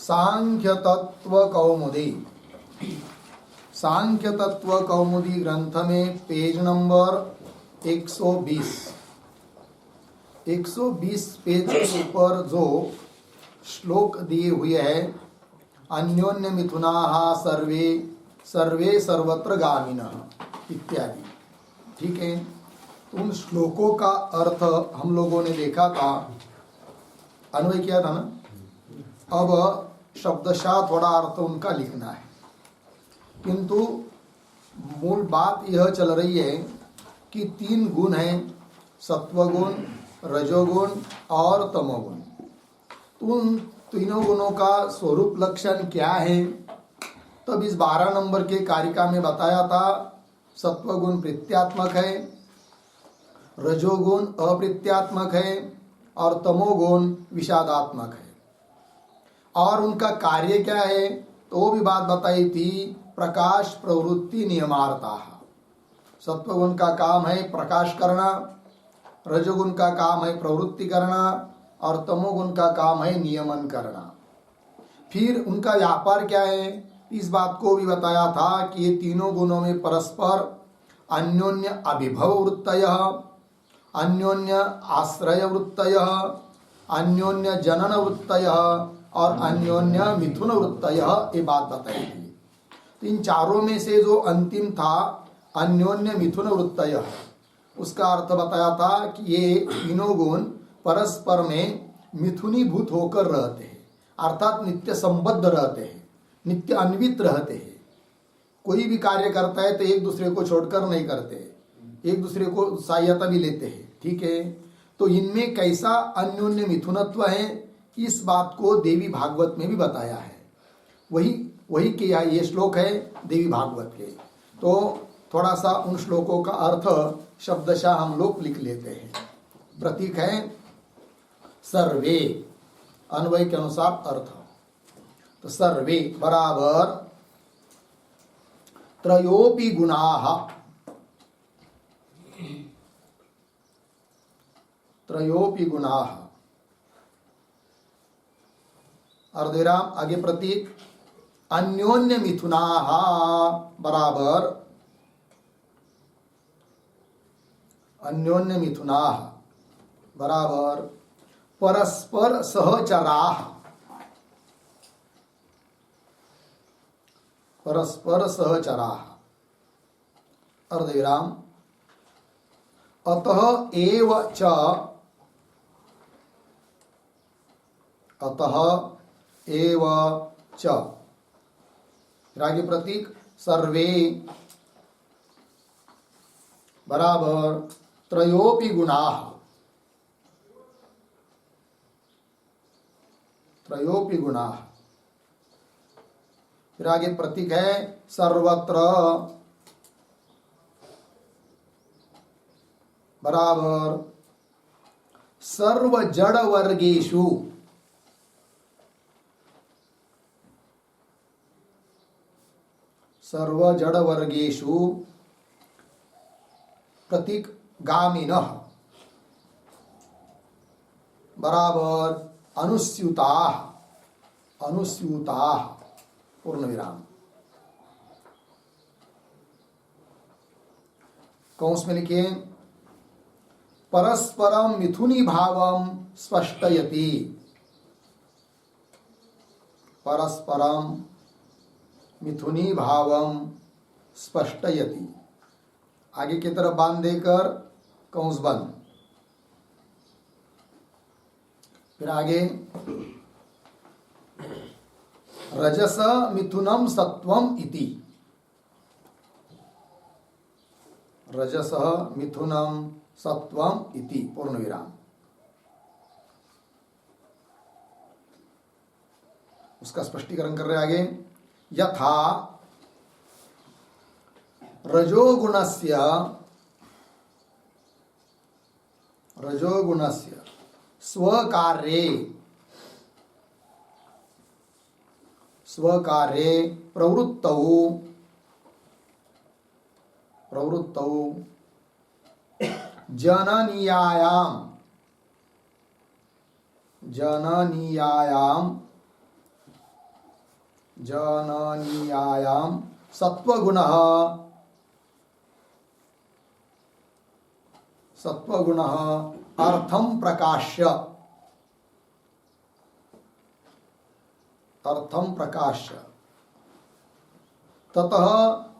सांख्य तत्व कौमुदी। सांख्य तत्व कौमुदी ग्रंथ में पेज नंबर 120 पेज पर जो श्लोक दिए हुए हैं, अन्योन्य मिथुनाः सर्वे सर्वे सर्वत्र गामिनः इत्यादि, ठीक है। तो उन श्लोकों का अर्थ हम लोगों ने देखा था, अन्वय किया था ना। अब शब्दशः थोड़ा अर्थ उनका लिखना है, किंतु मूल बात यह चल रही है कि 3 गुण हैं, सत्वगुण, रजोगुण और तमोगुण। तो उन तीनों गुणों का स्वरूप लक्षण क्या है, तब इस 12 नंबर के कारिका में बताया था। सत्वगुण प्रीत्यात्मक है, रजोगुण अप्रीत्यात्मक है और तमोगुण विषादात्मक है। और उनका कार्य क्या है, तो वो भी बात बताई थी, प्रकाश प्रवृत्ति नियमार्था। सत्वगुण का काम है प्रकाश करना, रजोगुण का काम है प्रवृत्ति करना और तमोगुण का काम है नियमन करना। फिर उनका व्यापार क्या है, इस बात को भी बताया था कि ये तीनों गुणों में परस्पर अन्योन्य अभिभव वृत्तयः, अन्योन्य आश्रय वृत्तयः, अन्योन्य जनन वृत्तयः और अन्योन्य मिथुन वृत्तयः, ये बात बताई थी। तो इन चारों में से जो अंतिम था अन्योन्य मिथुन वृत्तयः, उसका अर्थ बताया था कि ये तीनों गुण परस्पर में मिथुनीभूत होकर रहते हैं, अर्थात नित्य संबद्ध रहते हैं, नित्य अन्वित रहते हैं। कोई भी कार्य करता है तो एक दूसरे को छोड़कर नहीं करते, एक दूसरे को सहायता भी लेते हैं, ठीक है। तो इनमें कैसा अन्योन्य मिथुनत्व है, इस बात को देवी भागवत में भी बताया है। वही के ये श्लोक है देवी भागवत के। तो थोड़ा सा उन श्लोकों का अर्थ शब्दशः हम लोग लिख लेते हैं। प्रतीक है सर्वे, अन्वय के अनुसार अर्थ। तो सर्वे बराबर त्रयोपि गुणाः, त्रयोपि गुणाः, अर्धविराम आगे प्रतीक अन्योन्य मिथुनाः बराबर अन्योन्य मिथुनाः बराबर परस्पर सहचराः, परस्पर सहचराः, अर्धविराम अतः एव च, अतः एव च, रागी प्रतीक सर्वे बराबर त्रयोपि गुणाः, त्रयोपि गुणाः। फिर आगे प्रतीक है सर्वत्र बराबर सर्व जड़ वर्गेषु, सर्व जड़ वर्गेषु प्रतीक गामिनः बराबर अनुस्यूताः, अनुस्यूताः पूर्ण विराम। कौंस में लिखिए परस्परम मिथुनी भावम स्पष्टयति, परस्परम मिथुनी भावम स्पष्टयति। आगे की तरफ बांध देकर कौंस बंद। फिर आगे रजस मिथुनम सत्वम इति, रजस मिथुनम सत्वम इति पूर्ण विराम। उसका स्पष्टीकरण कर रहे आगे यथा रजोगुणस्य, रजोगुणस्य स्वकार्ये, स्वकार्ये प्रवृत्तौ, प्रवृत्तौ जननीयायाम, जननीयायाम जननीयायाम सत्वगुणः अर्थम प्रकाश्य ततः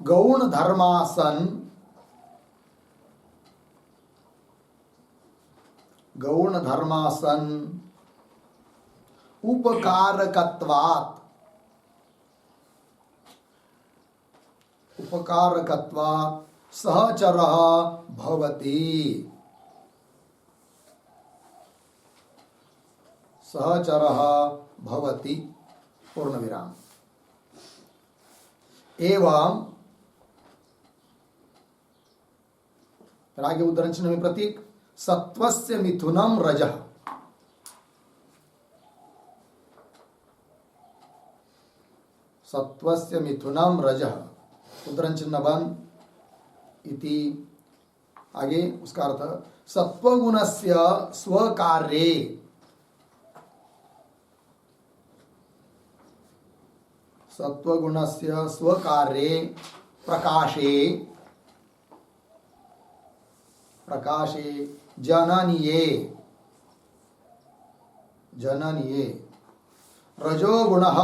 गौण धर्मासन उपकारकत्वात् सहचरः भवति पूर्ण विराम। एवं आगे उदाहरण चिन्ह में प्रतीक सत्वस्य मिथुनम रजः, सत्वस्य मिथुनम रजः उदाहरण चिन्ह बंद इति। आगे उसका अर्थ सत्वगुणस्य स्वकार्ये, सत्वगुणस्य स्वकार्ये प्रकाशे जननीये रजोगुणः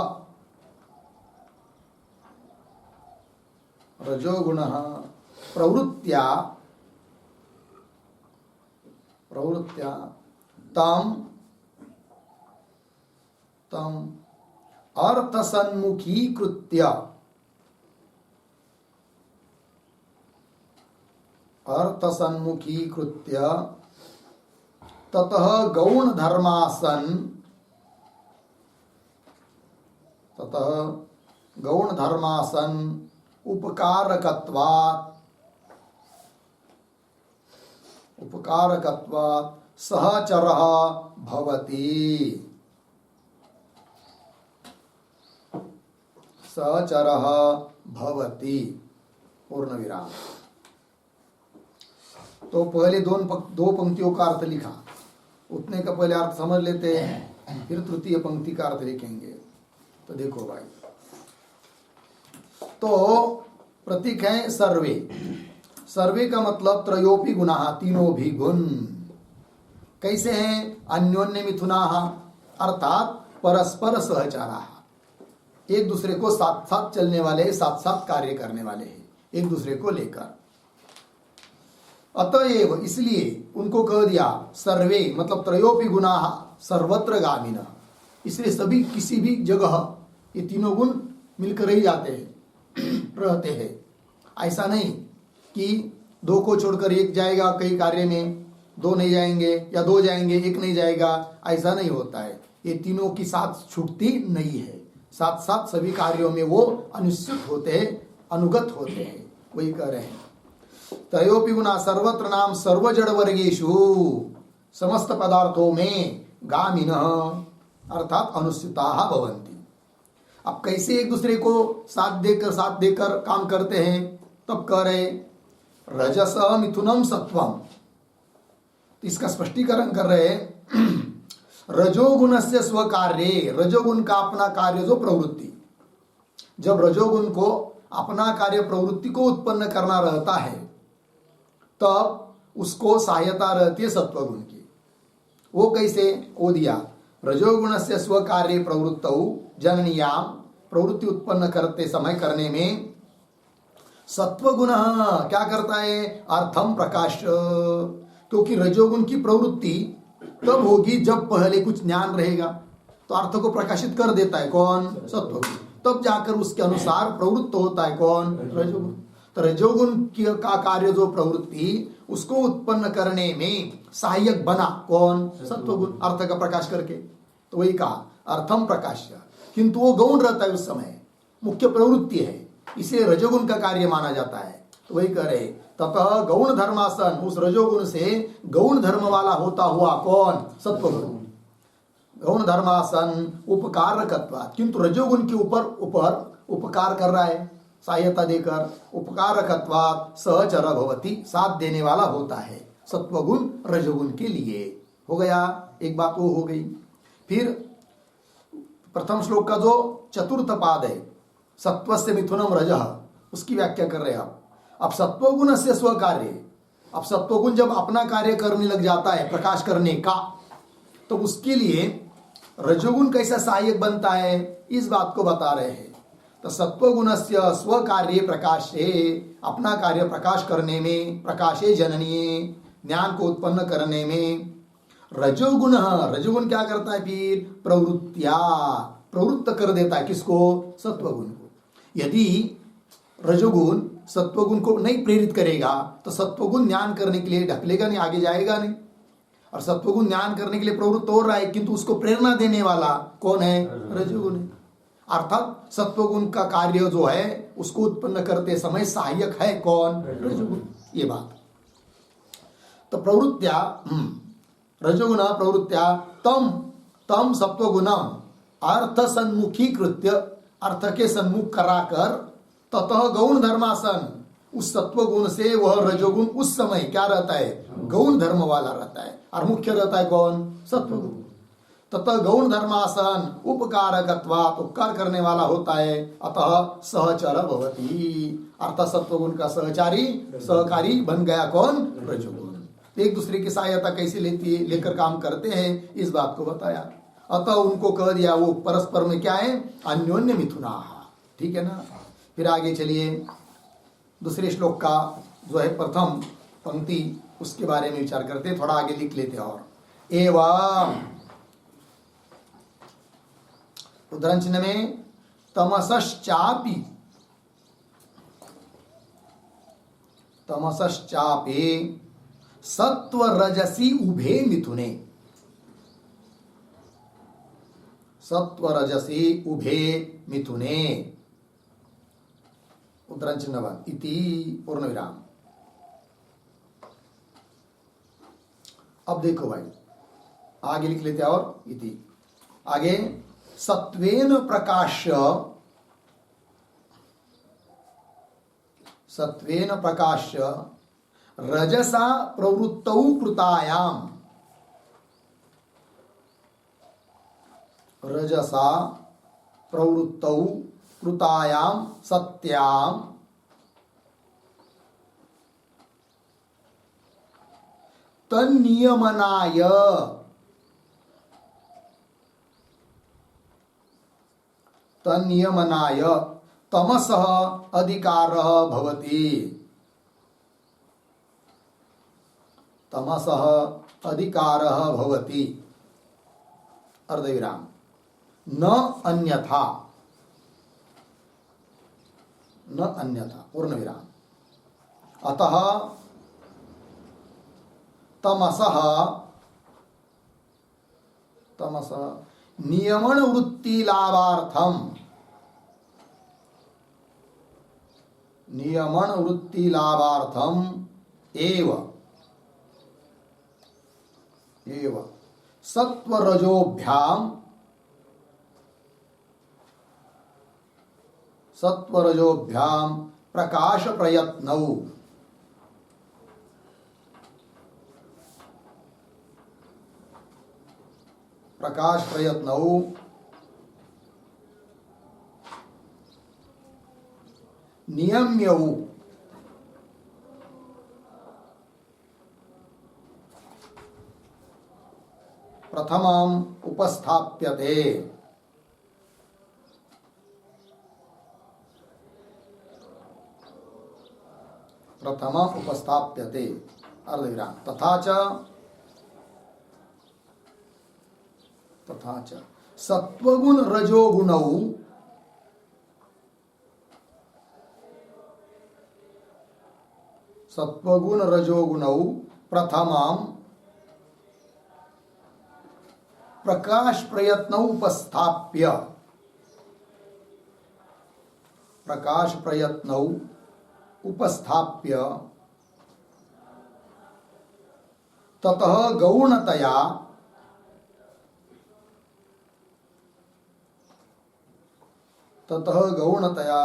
प्रवृत्त्या तम अर्थसन्मुखीकृत्य ततः गौण धर्मासन उपकारकत्वात् सहचरः भवति पूर्ण विराम। तो पहले दो पंक्तियों का अर्थ लिखा, उतने का पहले अर्थ समझ लेते हैं, फिर तृतीय पंक्ति का अर्थ लिखेंगे। तो देखो भाई, तो प्रतीक है सर्वे। सर्वे का मतलब त्रयोपि गुणाः, तीनों भी गुण कैसे हैं? अन्योन्य मिथुनाः अर्थात परस्पर सहचाराः, एक दूसरे को साथ साथ चलने वाले, साथ साथ कार्य करने वाले हैं, एक दूसरे को लेकर। अतएव इसलिए उनको कह दिया सर्वे, मतलब त्रयोपि गुणाः सर्वत्र गामिनः, इसलिए सभी किसी भी जगह ये तीनों गुण मिलकर ही जाते हैं, रहते हैं। ऐसा नहीं कि दो को छोड़कर एक जाएगा कई कार्य में, दो नहीं जाएंगे, या दो जाएंगे एक नहीं जाएगा, ऐसा नहीं होता है। ये तीनों की साथ छूटती नहीं है, साथ साथ सभी कार्यों में वो अनुस्यूत होते हैं, अनुगत होते हैं। वही कह रहे हैं त्रयोपि गुणा सर्वत्र नाम सर्व जड़ वर्गेषु, समस्त पदार्थों में गामिनः अर्थात अनुस्यूताः भवन्ति। अब कैसे एक दूसरे को साथ देकर काम करते हैं? तब कह रहे रजस मिथुनम सत्वम, इसका स्पष्टीकरण कर रहे रजोगुण से स्वकार्ये, रजोगुण का अपना कार्य जो प्रवृत्ति, जब रजोगुण को अपना कार्य प्रवृत्ति को उत्पन्न करना रहता है तब उसको सहायता रहती है सत्वगुण की। वो कैसे? वो दिया रजोगुण से स्वकार्य प्रवृत्तौ जननीयाम, प्रवृत्ति उत्पन्न करते समय करने में सत्वगुण क्या करता है? अर्थम प्रकाश, क्योंकि रजोगुण की प्रवृत्ति तब होगी जब पहले कुछ ज्ञान रहेगा, तो अर्थ को प्रकाशित कर देता है कौन? सत्वगुण। तब जाकर उसके अनुसार प्रवृत्त होता है कौन? रजोगुण। तो रजोगुण का कार्य जो प्रवृत्ति, उसको उत्पन्न करने में सहायक बना कौन? सत्वगुण, अर्थ का प्रकाश करके। तो वही कहा अर्थम प्रकाश्य, किंतु वो गौण रहता है, उस समय मुख्य प्रवृत्ति है, इसे रजोगुण का कार्य माना जाता है। तो वही कह रहे ततः गौण धर्मासन, उस रजोगुण से गौण धर्म वाला होता हुआ कौन? सत्वगुण। गौण धर्मासन उपकारकत्वात्, किंतु रजोगुण के ऊपर उपकार कर रहा है, सहायता देकर। उपकारकत्वात् सहचर भवति, साथ देने वाला होता है सत्वगुण रजोगुण के लिए। हो गया, एक बात वो हो गई। फिर प्रथम श्लोक का जो चतुर्थ पाद है, सत्वस्य मिथुनम रजः, उसकी व्याख्या कर रहे हैं आप। अब सत्वगुण से स्व कार्य, अब सत्वगुण जब अपना कार्य करने लग जाता है प्रकाश करने का, तो उसके लिए रजोगुण कैसा सहायक बनता है, इस बात को बता रहे हैं। तो सत्वगुण से स्व कार्य प्रकाशे, अपना कार्य प्रकाश करने में, प्रकाशे जननीय, ज्ञान को उत्पन्न करने में। रजोगुण, रजोगुण क्या करता है फिर, प्रवृत्तिया, प्रवृत्त कर देता है किसको, सत्वगुण को। यदि रजोगुण सत्वगुण को नहीं प्रेरित करेगा तो सत्वगुण ज्ञान करने के लिए ढकलेगा नहीं, आगे जाएगा नहीं। और सत्वगुण ज्ञान करने के लिए प्रवृत्त हो रहा है, किंतु उसको प्रेरणा देने वाला कौन है, रजोगुण है। अर्थात सत्वगुण का कार्य जो है उसको उत्पन्न करते समय सहायक है कौन, रजोगुण। ये बात। तो प्रवृत्त्या रजोगुण प्रवृत्त्या तम तम सत्वगुणम अर्थ सन्मुखीकृत्य, अर्थ के सन्मुख कराकर, ततः गौण धर्मासन, उस सत्वगुण से वह रजोगुण उस समय क्या रहता है, गौण धर्म वाला रहता है, और मुख्य रहता है कौन, सत्वगुण। ततः गौण धर्मासन उपकारकत्वात्, उपकार करने वाला होता है, अतः सहचर भवति, अर्थात सत्वगुण का सहचारी सहकारी बन गया कौन, रजोगुण। एक दूसरे की सहायता कैसे लेकर काम करते हैं, इस बात को बताया। अतः उनको कह दिया वो परस्पर में क्या है, अन्योन्य मिथुना। ठीक है ना। फिर आगे चलिए, दूसरे श्लोक का जो है प्रथम पंक्ति, उसके बारे में विचार करते हैं, थोड़ा आगे लिख लेते हैं। और एवं उदाहरण चिन्ह में तमसश्चापि, तमसश्चापि सत्व रजसी उभे मिथुने, सत्व रजसी उभे मिथुने, उदाहरण चिन्ह इति पूर्ण विराम। अब देखो भाई, आगे लिख लेते हैं। और इति आगे, सत्वेन प्रकाश्य, सत्वेन प्रकाश्य रजसा प्रवृत्तौ कृतायाम, रजसा प्रवृत्तौ कृतायाम सत्याम तन्नियमनाय, तन्नियमनाय तमसः अधिकारः भवति, तमसः अधिकारः भवति, अर्धविराम, न अन्यथा, न अन्यथा, पूर्ण विराम। अतः तमसः, तमसः नियमन वृत्ति लाभार्थम, नियमन वृत्ति लाभार्थम एव एव सत्वरजोभ्याम, सत्वरजोभ्याम प्रकाश प्रयत्नौ, प्रकाश प्रयत्नौ नियम्यौ, प्रथमम् उपस्थाप्यते, प्रथमम् उपस्थाप्यते, अर्धविराम। तथा च सत्वगुण रजोगुणौ, सत्वगुण रजोगुणौ प्रथमम् प्रकाश प्रयत्नौ उपस्थाप्य, प्रकाश प्रयत्नौ उपस्थाप्य ततः गौणतया, ततः गौणतया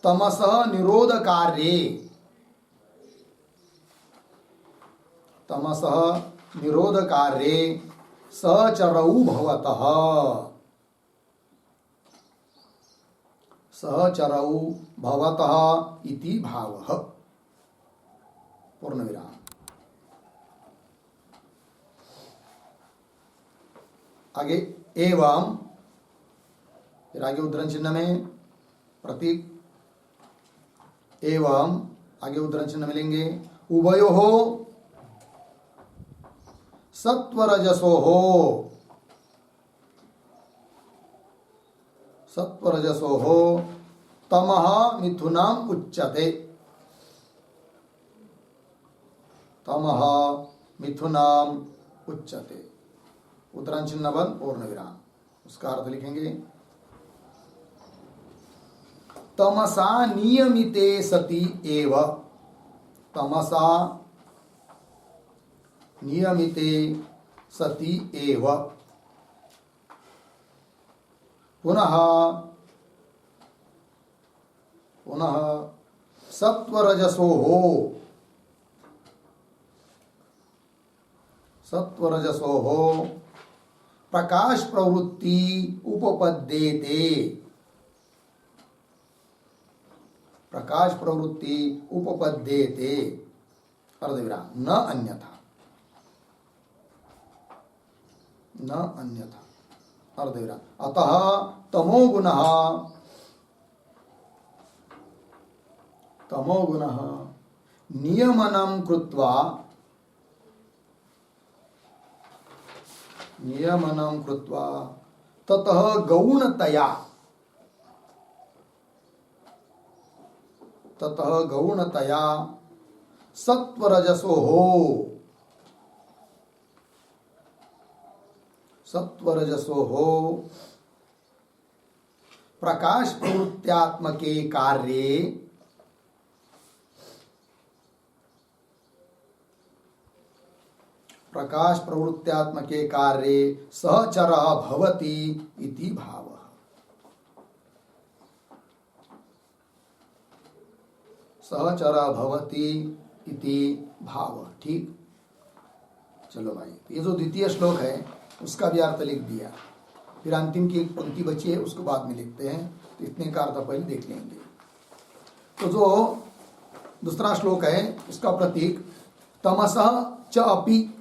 तमसः निरोध कार्ये, तमसः निरोध कार्ये सहचरौ भवतः, सहचरौ भवतः इति भावः। पूर्ण विराम। आगे एवं, फिर आगे उद्धरण चिन्ह में प्रतीक एवं, आगे उद्धरण चिन्ह मिलेंगे। उभयोः सत्वरजसोः, सत्वरजसोः तमः मिथुनम् उच्यते। तमः मिथुनम् उच्यते। उद्धरण चिन्ह बंद, पूर्ण विराम। उसका अर्थ लिखेंगे। तमसा नियमिते सति एव, तमसा नियमिते सति एव पुनः पुनः सत्वरजसोः, सत्वरजसोः प्रकाश प्रवृत्ति उपपद्येते, प्रकाश प्रवृत्ति उपपद्येते अर्धविराम, न अन्यथा, न अन्यथा अर्धविराम। अतः तमोगुणः, तमोगुणः नियमनं कृत्वा, नियमनं कृत्वा ततः गौणतया, ततः गौणतया सत्वरजसोः, सत्वरजसोः प्रकाश प्रवृत्त्यात्मके कार्ये प्रकाश प्रवृत्त्यात्मके कार्ये सहचरः भवति इति भावः। सहचरः भवति इति भावः। ठीक, चलो भाई, ये जो द्वितीय श्लोक है उसका भी अर्थ लिख दिया। फिर अंतिम की एक पंक्ति बची है, उसको बाद में लिखते हैं। तो इतने का अर्थ पहले देख लेंगे। तो जो दूसरा श्लोक है उसका प्रतीक तमसः च अपि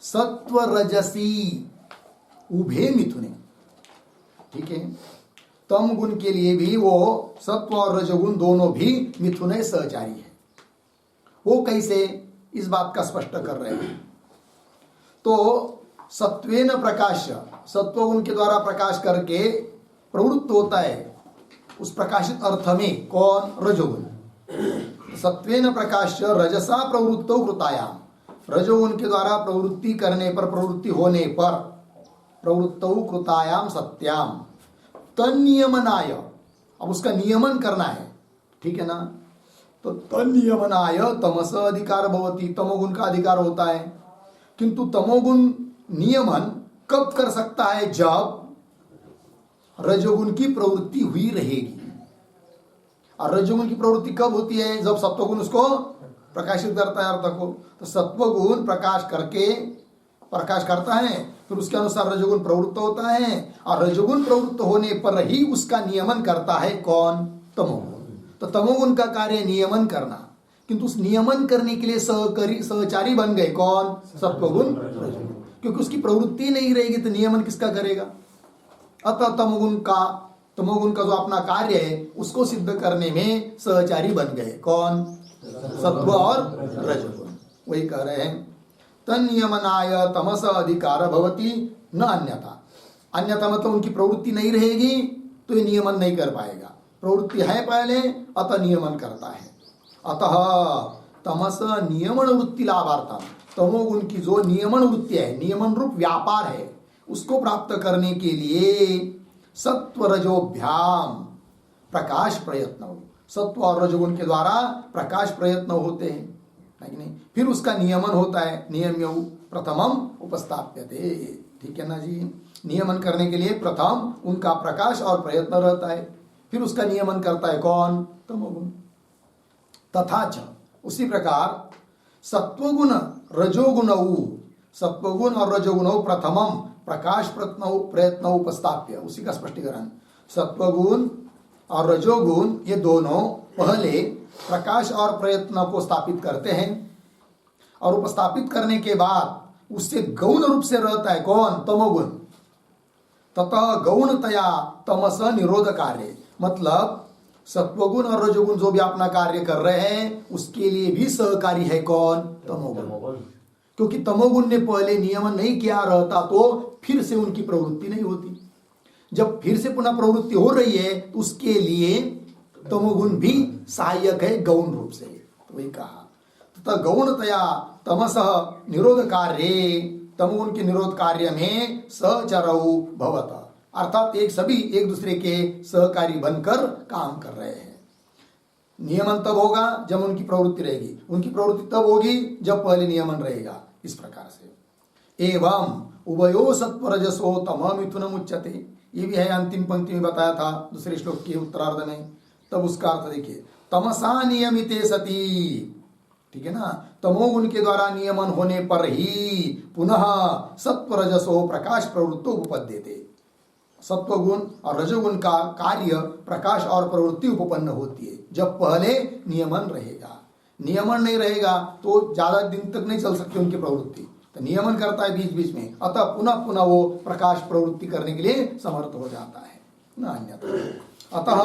सत्वरजसी उभे मिथुने। ठीक है, तम गुण के लिए भी वो सत्व और रजगुण दोनों भी मिथुने सहचारी है। वो कैसे, इस बात का स्पष्ट कर रहे हैं। तो सत्वेन प्रकाश, सत्वगुण के द्वारा प्रकाश करके प्रवृत्त होता है उस प्रकाशित अर्थ में कौन, रजोगुण। सत्वेन प्रकाश रजसा प्रवृत्तो कृतायाम, रजोगुण के द्वारा प्रवृत्ति करने पर, प्रवृत्ति होने पर, प्रवृत्तौ कृतायाम सत्याम तन्नियमनाय, अब उसका नियमन करना है। ठीक है ना, तो तन्नियमनाय तमस अधिकार भवति, तमोगुण का अधिकार होता है। किंतु तमोगुण नियमन कब कर सकता है, जब रजोगुण की प्रवृत्ति हुई रहेगी। और रजोगुण की प्रवृत्ति कब होती है, जब सत्वगुण उसको प्रकाशित करता है अर्थ को। तो सत्वगुण प्रकाश करके, प्रकाश करता है, फिर उसके अनुसार रजोगुण प्रवृत्त होता है, और रजोगुण प्रवृत्त होने पर ही उसका नियमन करता है कौन, तमोगुण। तो तमोगुण का कार्य नियमन करना, किंतु उस नियमन करने के लिए सहचारी बन गए कौन, सत्वगुण, रजोगुण। क्योंकि उसकी प्रवृत्ति नहीं रहेगी तो नियमन किसका करेगा। अतः तमोगुण का जो अपना कार्य है उसको सिद्ध करने में सहचारी बन गए कौन, सत्व और रजोगुण। वही कह रहे हैं तन्नियमनाय तमस अधिकार भवति न अन्यथा। अन्यथा मतलब उनकी प्रवृत्ति नहीं रहेगी तो ये नियमन नहीं कर पाएगा। प्रवृत्ति है पहले, अतः नियमन करता है। अतः तमस नियमन वृत्ति लाभार्थम, तमोगुण की जो नियमन वृत्ति है, नियमन रूप व्यापार है, उसको प्राप्त करने के लिए सत्वरजोभ्याम प्रकाश प्रयत्न, सत्व और रजोगुण के द्वारा प्रकाश प्रयत्न होते हैं, है कि नहीं। फिर उसका नियमन होता है, नियम्य प्रथमम उपस्थाप्यते। ठीक है ना जी, नियमन करने के लिए प्रथम उनका प्रकाश और प्रयत्न रहता है, फिर उसका नियमन करता है कौन, तमोगुण। तथा च, उसी प्रकार सत्वगुण रजोगुणौ, सत्वगुण और रजोगुणौ प्रथमम प्रकाश प्रयत्न उपस्थाप्य, उसी का स्पष्टीकरण। सत्वगुण और रजोगुण ये दोनों पहले प्रकाश और प्रयत्न को स्थापित करते हैं और उपस्थापित करने के बाद उससे गौण रूप से रहता है कौन? तमोगुण। ततः गौणतया तमस निरोध कार्य, मतलब सत्वगुण और रजोगुण जो भी अपना कार्य कर रहे हैं उसके लिए भी सहकारी है कौन? तमोगुण। क्योंकि तमोगुण ने पहले नियमन नहीं किया रहता तो फिर से उनकी प्रवृत्ति नहीं होती। जब फिर से पुनः प्रवृत्ति हो रही है तो उसके लिए तमोगुण भी सहायक है गौण रूप से। तो वही कहा तथा गौणतया तमस निरोध कार्य, तमोगुण के निरोध कार्य में सहचरौ भवत, अर्थात सभी एक दूसरे के सहकारी बनकर काम कर रहे हैं। नियमन तब होगा जब उनकी प्रवृत्ति रहेगी, उनकी प्रवृत्ति तब होगी जब पहले नियमन रहेगा। इस प्रकार से एवं उभयो सत्वरजसो तम मिथुनम उच्यते, ये भी है अंतिम पंक्ति में बताया था दूसरे श्लोक के उत्तरार्ध में। तब उसका अर्थ देखिए, तमसा नियमिते सती, ठीक है ना, तमोगुण के द्वारा नियमन होने पर ही पुनः सत्वरजसो प्रकाश प्रवृत्तो उपपद्यते, सत्वगुण और रजोगुण का कार्य प्रकाश और प्रवृत्ति उपपन्न होती है जब पहले नियमन रहेगा। नियमन नहीं रहेगा तो ज्यादा दिन तक नहीं चल सकती उनकी प्रवृत्ति, तो नियमन करता है बीच बीच में, अतः पुनः पुनः वो प्रकाश प्रवृत्ति करने के लिए समर्थ हो जाता है न अन्यथा। अतः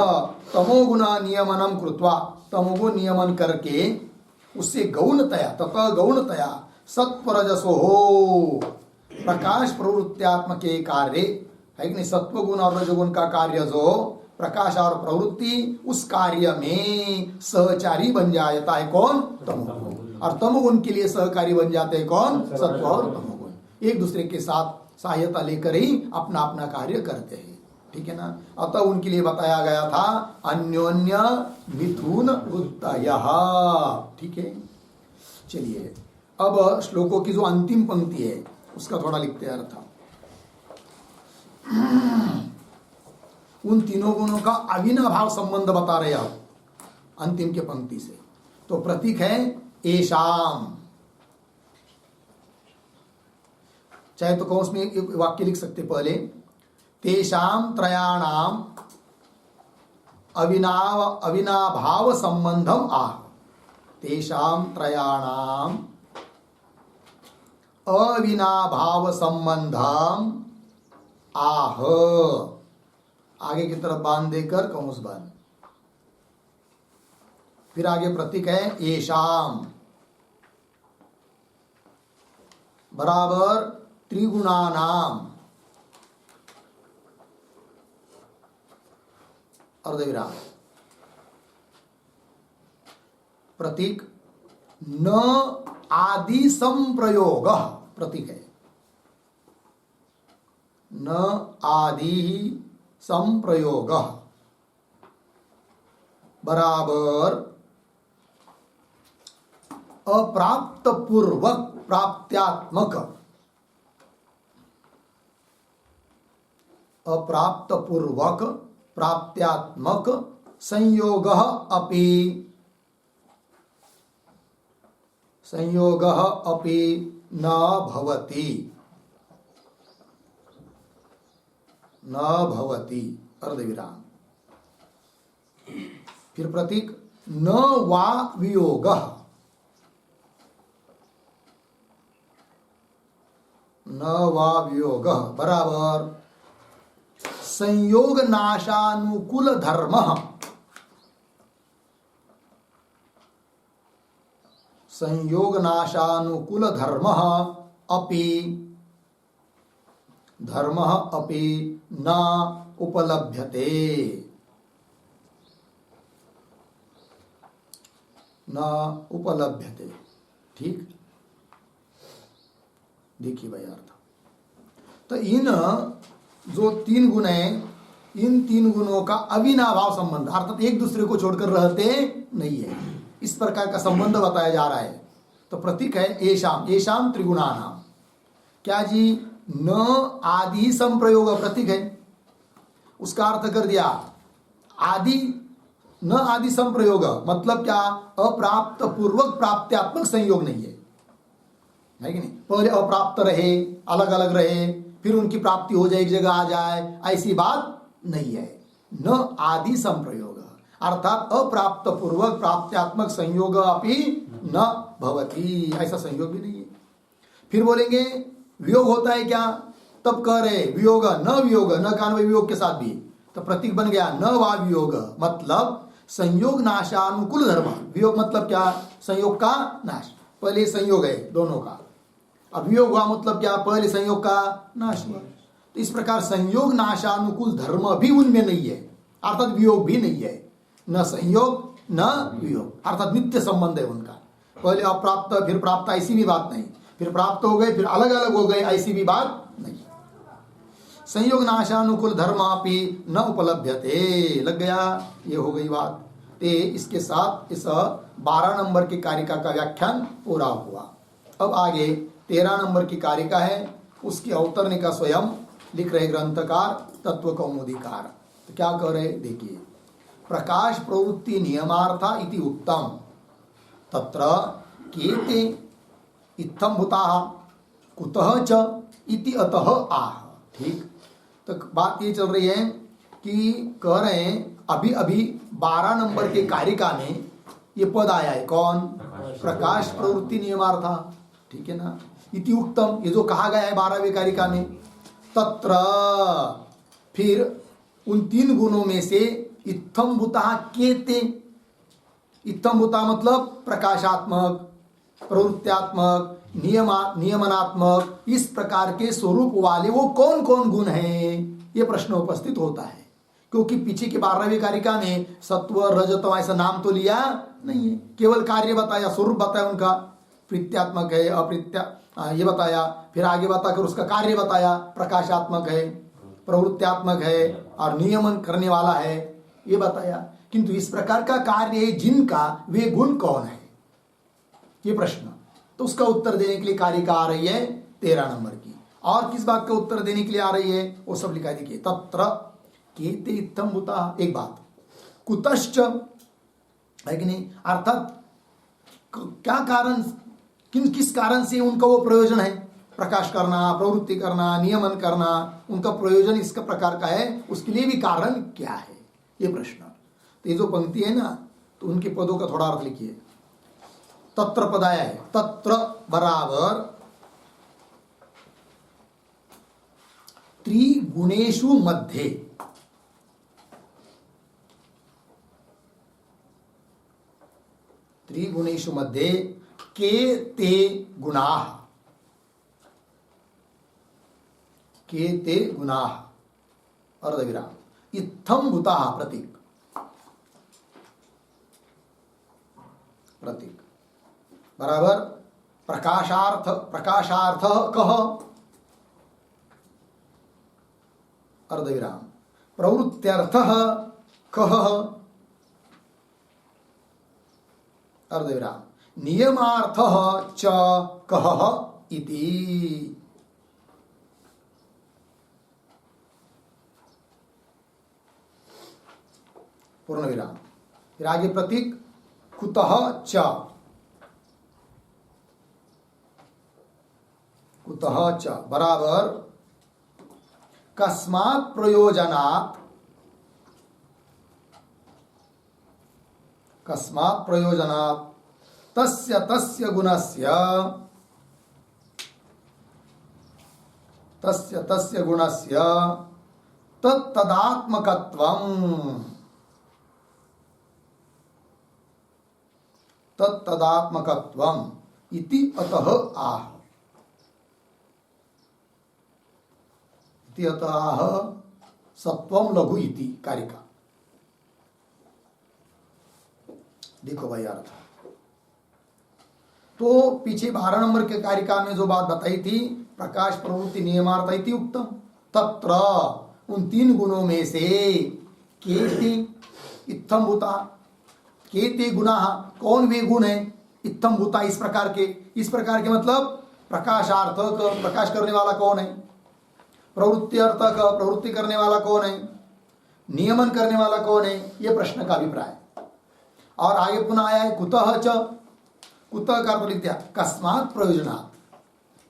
तमोगुण नियमनम कृत्वा, तमोगुण नियमन करके उससे गौणतया, ततः गौणतया सत्वरजसो हो प्रकाश प्रवृत्त्यात्मक कार्य है कि नहीं, सत्वगुण और रजोगुण का कार्य जो प्रकाश और प्रवृत्ति, उस कार्य में सहचारी बन जाता है कौन? तमोगुण। और तमोगुण के लिए सहकारी बन जाते हैं कौन? सत्व और तमोगुण। एक दूसरे के साथ सहायता लेकर ही अपना अपना कार्य करते हैं, ठीक है ना। अतः उनके लिए बताया गया था अन्योन्य मिथुन वृत्तयः, ठीक है। चलिए अब श्लोकों की जो अंतिम पंक्ति है उसका थोड़ा लिखते हैं अर्थ। उन तीनों गुणों का अविनाभाव संबंध बता रहे आप अंतिम के पंक्ति से। तो प्रतीक है एशाम, चाहे तो कौन उसमें एक वाक्य लिख सकते पहले, तेषाम त्रयाणाम अविनाभाव संबंधम आह, तेषाम त्रयाणाम अविनाभाव संबंधम आह, आगे की तरफ बांध देकर कौंस बांध, फिर आगे प्रतीक है येषाम बराबर त्रिगुणानाम अर्धविराम, प्रतीक न आदि संप्रयोग, प्रतीक है न आदि संप्रयोग बराबर अप्राप्त पूर्वक प्राप्त्यात्मक, अप्राप्त पूर्वक प्राप्त्यात्मक संयोगः अपि न भवति, न भवति अर्धविराम, फिर प्रतीक न वा वियोगः, न वा वियोगः बराबर संयोग नाशानुकूल धर्मः, संयोग नाशानुकूल धर्मः अपि, धर्मः अपि न उपलभ्यते, न उपलभ्यते, ठीक। देखिए भाई अर्थ, तो इन जो तीन गुण हैं, इन तीन गुणों का अविनाभाव संबंध, अर्थात एक दूसरे को छोड़कर रहते नहीं है, इस प्रकार का संबंध बताया जा रहा है। तो प्रतीक है येषाम, येषाम त्रिगुणानाम, क्या जी, न आदि संप्रयोग प्रतीक है, उसका अर्थ कर दिया आदि, न आदि संप्रयोग मतलब क्या, अप्राप्त पूर्वक प्राप्त्यात्मक संयोग नहीं है कि नहीं, पहले अप्राप्त रहे, अलग अलग रहे, फिर उनकी प्राप्ति हो जाए, एक जगह आ जाए, ऐसी बात नहीं है। न आदि संप्रयोग, अर्थात अप्राप्त पूर्वक प्राप्त्यात्मक संयोग अपि न भवति, ऐसा संयोग भी नहीं है। फिर बोलेंगे वियोग होता है क्या, तब कह रहे वियोग न वियोग, न कान वियोग के साथ भी, तो प्रतीक बन गया न वा वियोग, मतलब संयोग नाशानुकूल धर्म। वियोग मतलब क्या, संयोग का नाश, पहले संयोग है दोनों का, अब वियोग हुआ मतलब क्या, पहले संयोग का नाश हुआ। तो इस प्रकार संयोग नाशानुकूल धर्म भी उनमें नहीं है, अर्थात वियोग भी नहीं है, न संयोग न वियोग, अर्थात नित्य संबंध है उनका। पहले अप्राप्त फिर प्राप्त ऐसी भी बात नहीं, फिर प्राप्त हो गए फिर अलग अलग हो गए ऐसी भी बात नहीं। संयोग नाशानुकूल धर्मापि न उपलभ्यते, लग गया, ये हो गई बात। ते इसके साथ इस 12 नंबर की कारिका का व्याख्यान पूरा हुआ। अब आगे 13 नंबर की कारिका है, उसकी अवतरणी का स्वयं लिख रहे ग्रंथकार तत्व कौमुदीकार। तो क्या कह रहे देखिए, प्रकाश प्रवृत्ति नियमार्था इति उक्तम तत्र केते इत्थम भूताः कुतः च इति अतः आह। ठीक, तो बात ये चल रही है कि कह रहे हैं अभी अभी 12 नंबर के कारिका में ये पद आया है, कौन, प्रकाश प्रवृत्ति नियमार्था, ठीक है ना, इति उक्तम, ये जो कहा गया है 12वीं कारिका में, तत्र फिर उन 3 गुणों में से इत्थम भूता केते, इत्थम भूता मतलब प्रकाशात्मक, प्रवृत्त्यात्मक, नियमनात्मक, इस प्रकार के स्वरूप वाले वो कौन कौन गुण हैं, ये प्रश्न उपस्थित होता है। क्योंकि पीछे की 12वीं कारिका में सत्व रजतम ऐसा नाम तो लिया नहीं है, केवल कार्य बताया, स्वरूप बताया उनका, प्रीत्यात्मक है अप्रीत्या ये बताया, फिर आगे बताकर उसका कार्य बताया, प्रकाशात्मक है, प्रवृत्त्यात्मक है और नियमन करने वाला है, ये बताया। किंतु इस प्रकार का कार्य है जिनका, वे गुण कौन है, ये प्रश्न। तो उसका उत्तर देने के लिए कारिका आ रही है 13 नंबर की। और किस बात का उत्तर देने के लिए आ रही है वो सब लिखा देखिए, तत्र केते इत्थम भूता, एक बात, कुतश्च है कि नहीं, अर्थात क्या कारण, किस कारण से उनका वो प्रयोजन है, प्रकाश करना, प्रवृत्ति करना, नियमन करना, उनका प्रयोजन इसका प्रकार का है, उसके लिए भी कारण क्या है, ये प्रश्न। तो ये जो पंक्ति है ना, तो उनके पदों का थोड़ा अर्थ लिखिए। तत्र पद आया है, तत्र बराबर त्रिगुणेषु मध्ये, त्रिगुणेषु मध्ये के ते गुणाः, के ते गुणाः अर्धविराम, इत्थम भूताः प्रतीक, प्रतीक बराबर प्रकाशार्थ, प्रकाशार्थ कह अर्धविराम, प्रवृत्त्यर्थ कह अर्धविराम, नियमार्थ च कह इति। पूर्ण विराम, फिर आगे प्रतीक कुतः च, कुतः च बराबर कस्मात् प्रयोजनात्, कस्मात् प्रयोजनात् तस्य तस्य गुणस्य, तस्य तस्य गुणस्य तत्तदात्मकत्वम्, तत्तदात्मकत्वम् इति अतः आह, इति अतः आह सत्वम लघु इति कारिका। देखो भाई अर्थ, तो पीछे 12 नंबर के कारिका में जो बात बताई थी, प्रकाश प्रवृत्ति नियमार्थ इति उक्तम, तत्र उन 3 गुणों में से केते इत्थम भूता, केते गुणाः, कौन वे गुण है, इत्थम भूता इस प्रकार के, इस प्रकार के मतलब प्रकाशार्थक, प्रकाश करने वाला कौन है, प्रवृत्ति अर्थक, प्रवृत्ति करने वाला कौन है, नियमन करने वाला कौन है, यह प्रश्न का अभिप्राय। और आगे पुनः आया है कुतः च, कुतः का अर्थ लिख दिया कस्मात् प्रयोजनात्,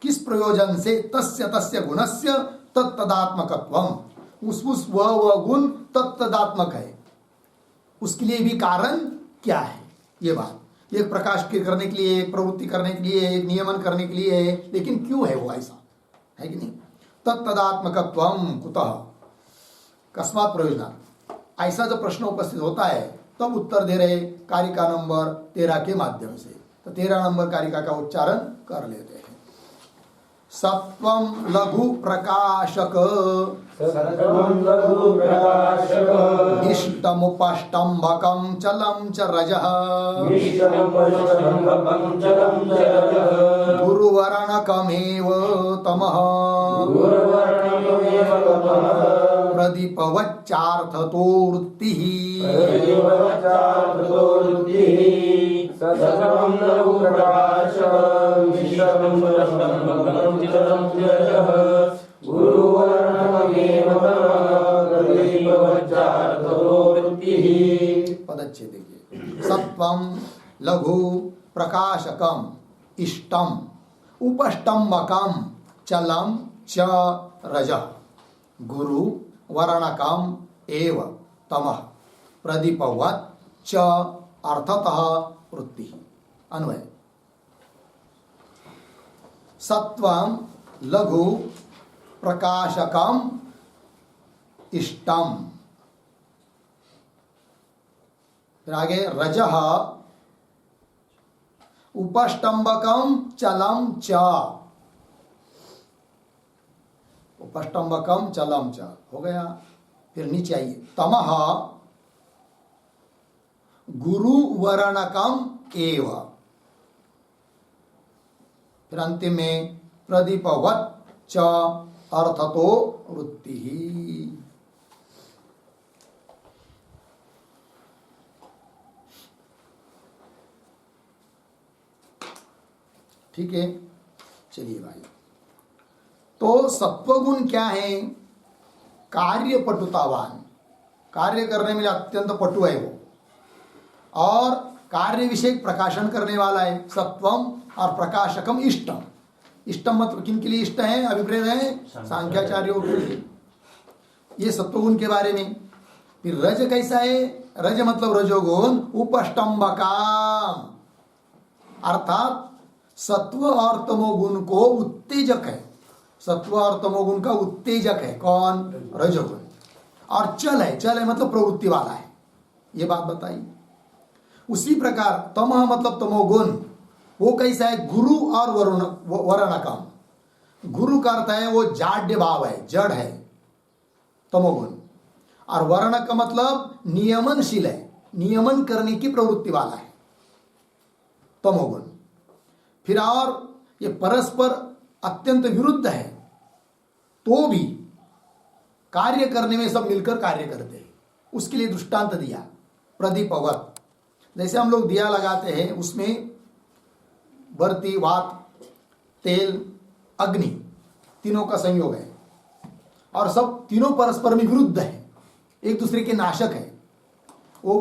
किस प्रयोजन से, तस्य तस्य गुणस्य तत्तदात्मकत्वम्, उस वह गुण तत्तदात्मक है, उसके लिए भी कारण क्या है, ये बात। एक प्रकाश के करने के लिए, एक प्रवृत्ति करने के लिए, एक नियमन करने के लिए है, लेकिन क्यों है वो ऐसा, है कि नहीं। तत्तदात्मकत्वम कुतः, कस्मात् प्रयोजनात्, ऐसा जब प्रश्न उपस्थित होता है तब उत्तर दे रहे कारिका नंबर 13 के माध्यम से। तो 13 नंबर कारिका का उच्चारण कर लेते हैं। सत्वं लघु प्रकाशक इष्टमुपष्टम्भकं चलं च रजः गुरुवर्णकमेव तमः प्रदीपवच्चार्थतो वृत्तिः पदच्छेद देखिए। सत्वं लघु प्रकाशकम इष्टम उपष्टम्भकम चलम च रजः गुरु वर्णकम एव तमः प्रदीपवत् च अर्थतः वृत्ति। अन्वय। सत्वं लघु प्रकाशकम इष्टम, फिर आगे रजः उपष्टम्भकम चलम च, उपष्टम्भकम चलम च हो गया। फिर नीचे आइए, तमः गुरुवर्णकम एव, फिर अंतिम में प्रदीपवत् च अर्थतो वृत्ति। ठीक है, चलिए भाई। तो सत्वगुण क्या है? कार्य पटुतावान, कार्य करने में अत्यंत पटु है वो, और कार्य विषय प्रकाशन करने वाला है। सत्वम और प्रकाशकम इष्टम, इष्टम मतलब किन के लिए इष्ट है? अभिप्रेत है सांख्याचार्यों के लिए। ये सत्वगुण के बारे में। फिर रज कैसा है? रज मतलब रजोगुण उपष्टम्भकाम, अर्थात सत्व और तमोगुण को उत्तेजक है। सत्व और तमोगुण का उत्तेजक है कौन? रजोगुण। और चल है, चल है मतलब प्रवृत्ति वाला है, ये बात बताई। उसी प्रकार तमः मतलब तमोगुण, वो कैसा है? गुरु और वर्णकम। गुरु का अर्थ है वो जाड्य भाव है, जड़ है तमोगुण। और वर्ण का मतलब नियमनशील है, नियमन करने की प्रवृत्ति वाला है तमोगुण। फिर और ये परस्पर अत्यंत विरुद्ध है, तो भी कार्य करने में सब मिलकर कार्य करते हैं। उसके लिए दृष्टांत दिया प्रदीपवत। जैसे हम लोग दिया लगाते हैं, उसमें बर्ती, वात, तेल, अग्नि, तीनों का संयोग है, और सब तीनों परस्पर में विरुद्ध है, एक दूसरे के नाशक है। वो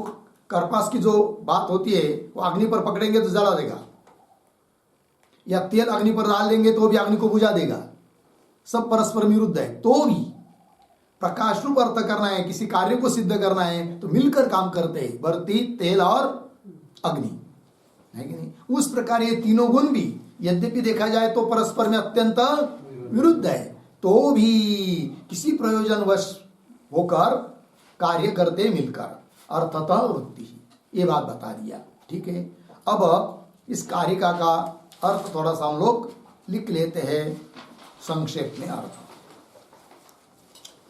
करपास की जो बात होती है, वो अग्नि पर पकड़ेंगे तो जला देगा, या तेल अग्नि पर डाल देंगे तो भी अग्नि को बुझा देगा। सब परस्पर विरुद्ध है, तो भी प्रकाश रूप अर्थ करना है, किसी कार्य को सिद्ध करना है, तो मिलकर काम करते हैं, बर्ती, तेल और अग्नि, है कि नहीं? उस प्रकार ये तीनों गुण भी यद्यपि देखा जाए तो परस्पर में अत्यंत विरुद्ध है, तो भी किसी प्रयोजनवश होकर कार्य करते मिलकर, अर्थतः वृत्ति। ये बात बता दिया। ठीक है, अब इस कारिका का अर्थ थोड़ा सा हम लोग लिख लेते हैं संक्षेप में अर्थ।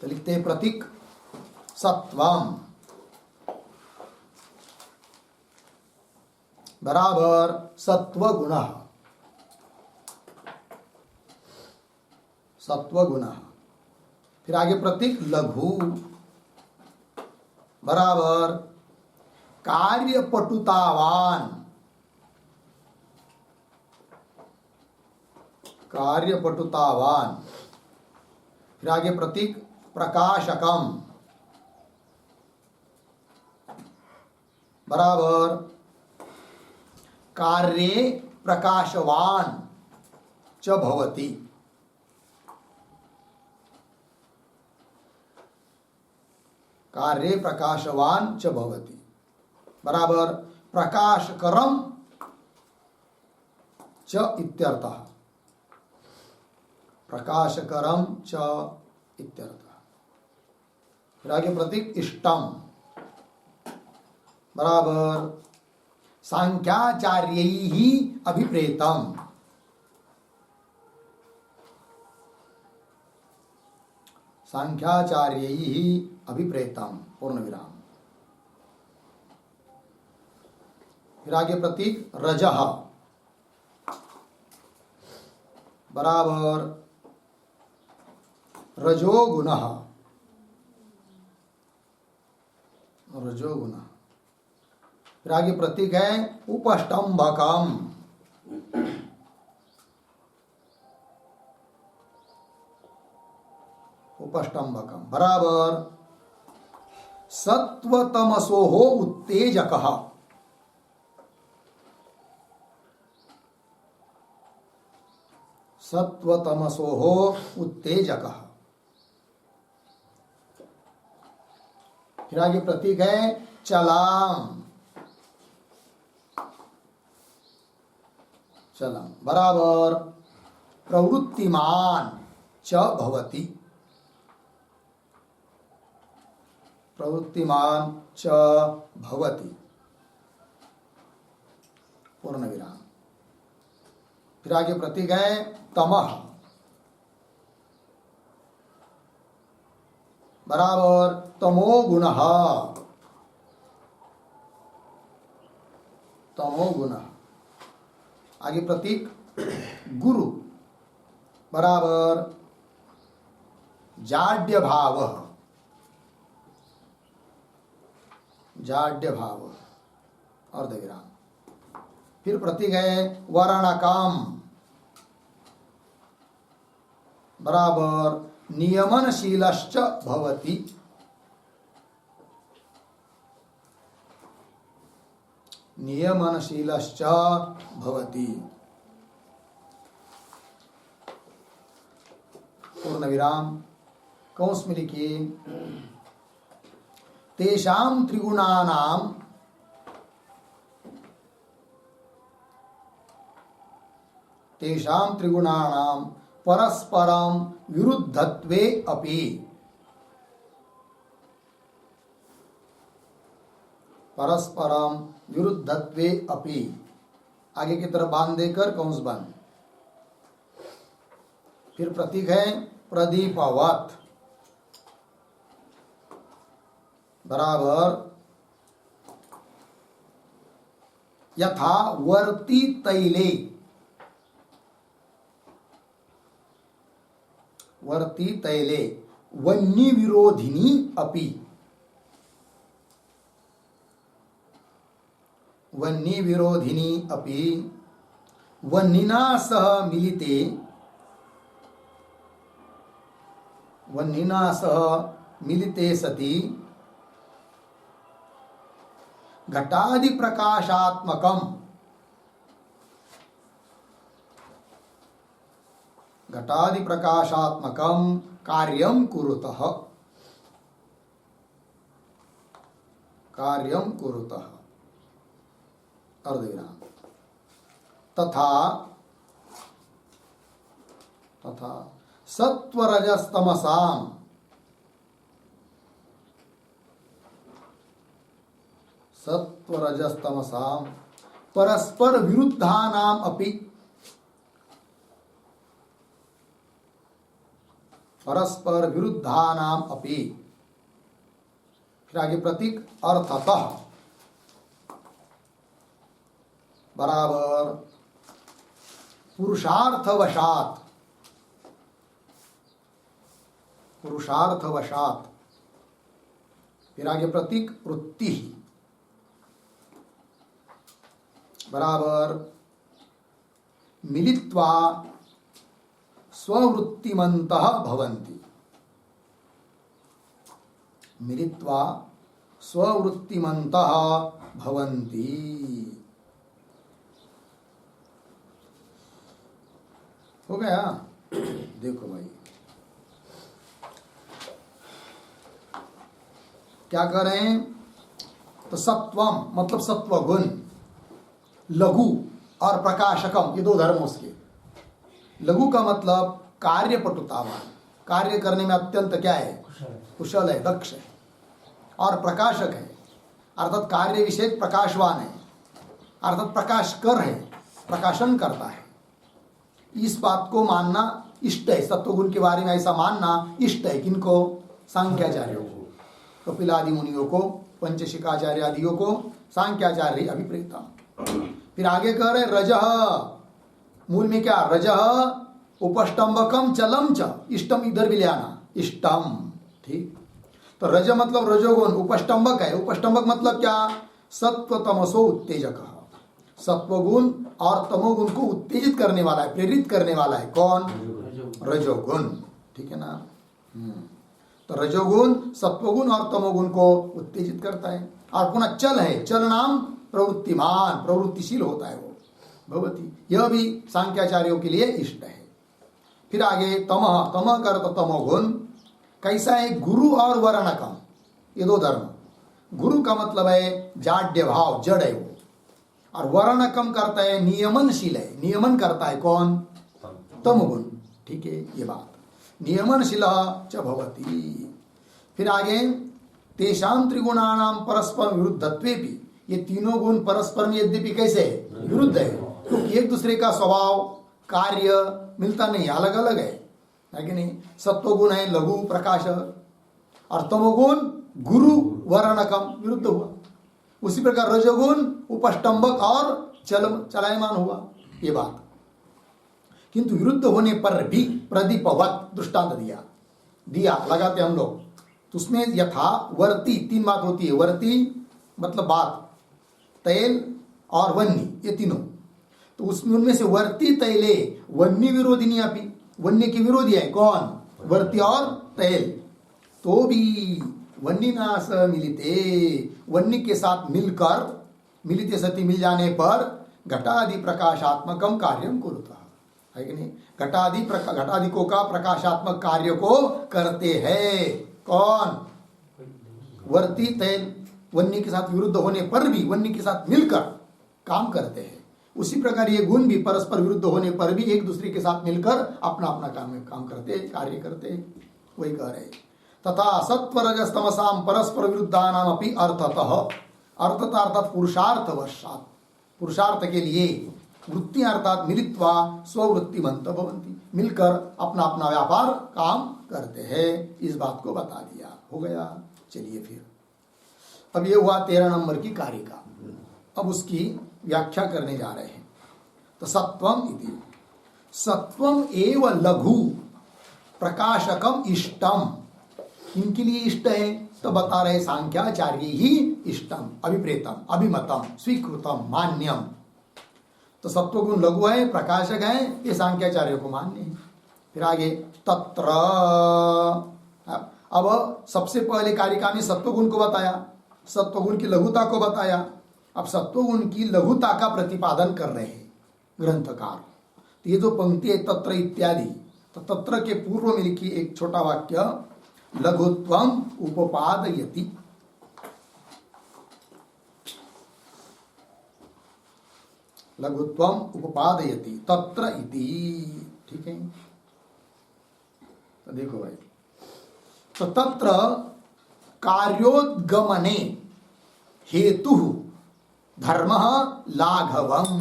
तो लिखते हैं प्रतीक सत्वम बराबर सत्वगुण, सत्वगुण। फिर आगे प्रतीक लघु बराबर कार्यपटुतावान, कार्यपटुतावान। फिर आगे प्रतीक प्रकाशकम बराबर कार्ये प्रकाशवान च भवति। कार्ये प्रकाशवान च भवति। बराबर प्रकाशकरम च इत्यर्थः। प्रकाशकरम च इत्यर्थः। फिर आगे प्रतीक इष्टम। बराबर सांख्याचार्यैहि अभिप्रेतम। सांख्याचार्यैहि अभिप्रेतम पूर्ण विराम। फिर आगे प्रतीक रजः। बराबर रजोगुणः। रजोगुण। फिर आगे प्रतीक है उपष्टंभकम। उपष्टंभकम बराबर सत्वतमसोः उत्तेजकः। सत्वतमसोः उत्तेजकः। फिर आगे प्रतीक है चलाम। चलम बराबर प्रवृत्तिमान च भवति। प्रवृत्तिमान च भवति पूर्ण विराम। फिर आगे प्रतीक है तमः। बराबर तमोगुणः। तमोगुणः। आगे प्रतीक गुरु। बराबर जाड्य भाव। जाड्य भाव अर्धविराम। फिर प्रतीक है वर्णकम। बराबर नियमनशीलश्च भवति। नियमनशीलश्च भवति पूर्ण विराम। कौंस में लिखिए तेषां त्रिगुणानां परस्परं विरुद्धत्वे अपि। परस्परम विरुद्धत्वे अपि। आगे की तरफ बांध देकर कौंस बंद। फिर प्रतीक है प्रदीपवत। बराबर यथा वर्ती तैले। वर्ती तैले वन्य विरोधिनी अपि। वन्य विरोधिनी अपि वह्निना सह मिलिते। वह्निना सह मिलिते सति घटादि प्रकाशात्मकम। घटादि प्रकाशात्मकम कार्यं कुरुतः। कार्यं कुरुतः अर्धविराम। तथा तथा सत्वरजस्तमसाम। सत्वरजस्तमसाम परस्पर विरुद्धानाम अपि। परस्पर विरुद्धानाम अपि। फिर आगे प्रतीक अर्थतः। बराबर पुरुषार्थवशात। पुरुषार्थवशात। फिर आगे प्रतीक वृत्ति। बराबर मिलित्वा स्ववृत्तिमन्तः भवन्ति। मिलित्वा स्ववृत्तिमन्तः भवन्ति। हो गया। देखो भाई क्या कह रहे हैं? तो सत्वम मतलब सत्व गुण, लघु और प्रकाशकम ये दो धर्म उसके। लघु का मतलब कार्य पटुतावान, कार्य करने में अत्यंत क्या है? कुशल है, दक्ष है। और प्रकाशक है अर्थात कार्य विशेष प्रकाशवान है, अर्थात प्रकाशकर है, प्रकाशन करता है। इस बात को मानना इष्ट है, सत्वगुण के बारे में ऐसा मानना इष्ट है। किनको? सांख्याचार्यों को, कपिलादि मुनियों को, पंचशिकाचार्य आदियों को, सांख्याचार्य अभिप्रेता। फिर आगे कह रहे रजः, मूल में क्या? रजः उपष्टम्बकम चलम च, इष्टम इधर भी ले आना, इष्टम। ठीक, तो रज मतलब रजोगुण, उपष्टम्बक है। उपष्टम्बक मतलब क्या? सत्व तमसो उत्तेजक, सत्वगुण और तमोगुण को उत्तेजित करने वाला है, प्रेरित करने वाला है। कौन? रजोगुण। ठीक है ना? तो रजोगुण सत्वगुण और तमोगुण को उत्तेजित करता है। और पुनः चल है, चल नाम प्रवृत्तिमान, प्रवृत्तिशील होता है वो भगवती। यह भी सांख्याचार्यों के लिए इष्ट है। फिर आगे तमः, तमः कर तो तमोगुण कैसा है? गुरु और वर्णकम, ये दो धर्म। गुरु का मतलब है जाड्य भाव, जड़ है वो, और वर्णकम करता है नियमनशील है, नियमन करता है। कौन? तमोगुण। ठीक है, ये बात नियमनशील च भवति। फिर आगे तेषां त्रिगुणानां परस्पर विरुद्धत्वे भी, ये तीनों गुण परस्पर में यद्यपि कैसे विरुद्ध है, क्योंकि तो एक दूसरे का स्वभाव कार्य मिलता नहीं, अलग अलग है कि नहीं? सत्वगुण है लघु प्रकाश, और तमोगुण गुरु वर्णकम, विरुद्ध हुआ। उसी प्रकार रजोगुण उपष्टम्बक और चलायमान हुआ, ये बात। किंतु विरुद्ध होने पर भी प्रदीपवत दृष्टांत दिया लगाते हम लोग। तो उसमें यथा वर्ती, तीन बात होती है। वर्ती मतलब बात, तैल और वन्नी, ये तीनों। तो उसमें उनमें से वर्ती तैले वन्नी विरोधिनी अपी, वन्य की विरोधी है। कौन? वर्ती और तैल। तो भी वन्नी नाश मिलिते, वन्य के साथ मिलकर, मिलिते सती मिल जाने पर घटादि प्रकाशात्मकम कार्यम कुरुतः, है कि नहीं? घटादिकों का प्रकाशात्मक कार्य को करते हैं। कौन? वर्ती तैल, वन्य के साथ विरुद्ध होने पर भी वन्य के साथ मिलकर काम करते हैं। उसी प्रकार ये गुण भी परस्पर विरुद्ध होने पर भी एक दूसरे के साथ मिलकर अपना अपना काम करते, कार्य करते। वही कह रहे। तथा सत्वरजस्तमसाम परस्पर विरुद्धानाम अपि अर्थतः, अर्थतः अर्थात पुरुषार्थ वशात, पुरुषार्थ के लिए वृत्ति अर्थात मिलित्वा स्ववृत्तिमंत भवन्ति, मिलकर अपना अपना व्यापार काम करते हैं। इस बात को बता दिया, हो गया। चलिए फिर अब ये हुआ 13 नंबर की कारिका। अब उसकी व्याख्या करने जा रहे हैं। तो सत्वम इति, सत्वम एव लघु प्रकाशकम इष्टम, इनके लिए इष्ट है। तो बता रहे सांख्याचार्य ही इष्टम, अभिप्रेतम, अभिमतम, स्वीकृतम, मान्यम। तो सत्वगुण लघु है, प्रकाशक है, ये सांख्याचार्यों को मान्य है। फिर आगे तत्र, अब सबसे पहले कारिका में सत्वगुण को बताया, सत्वगुण की लघुता को बताया। अब सत्वगुण की लघुता का प्रतिपादन कर रहे हैं ग्रंथकार। तो ये जो पंक्ति है तत्र इत्यादि, तो तत्र के पूर्व में लिखी एक छोटा वाक्य, लघुत्वम उपपादयति, लघुत्वम उपपादयति तत्र इति। ठीक है, तो देखो भाई, तो तत्र कार्योद्गमने हेतु धर्म लाघवम।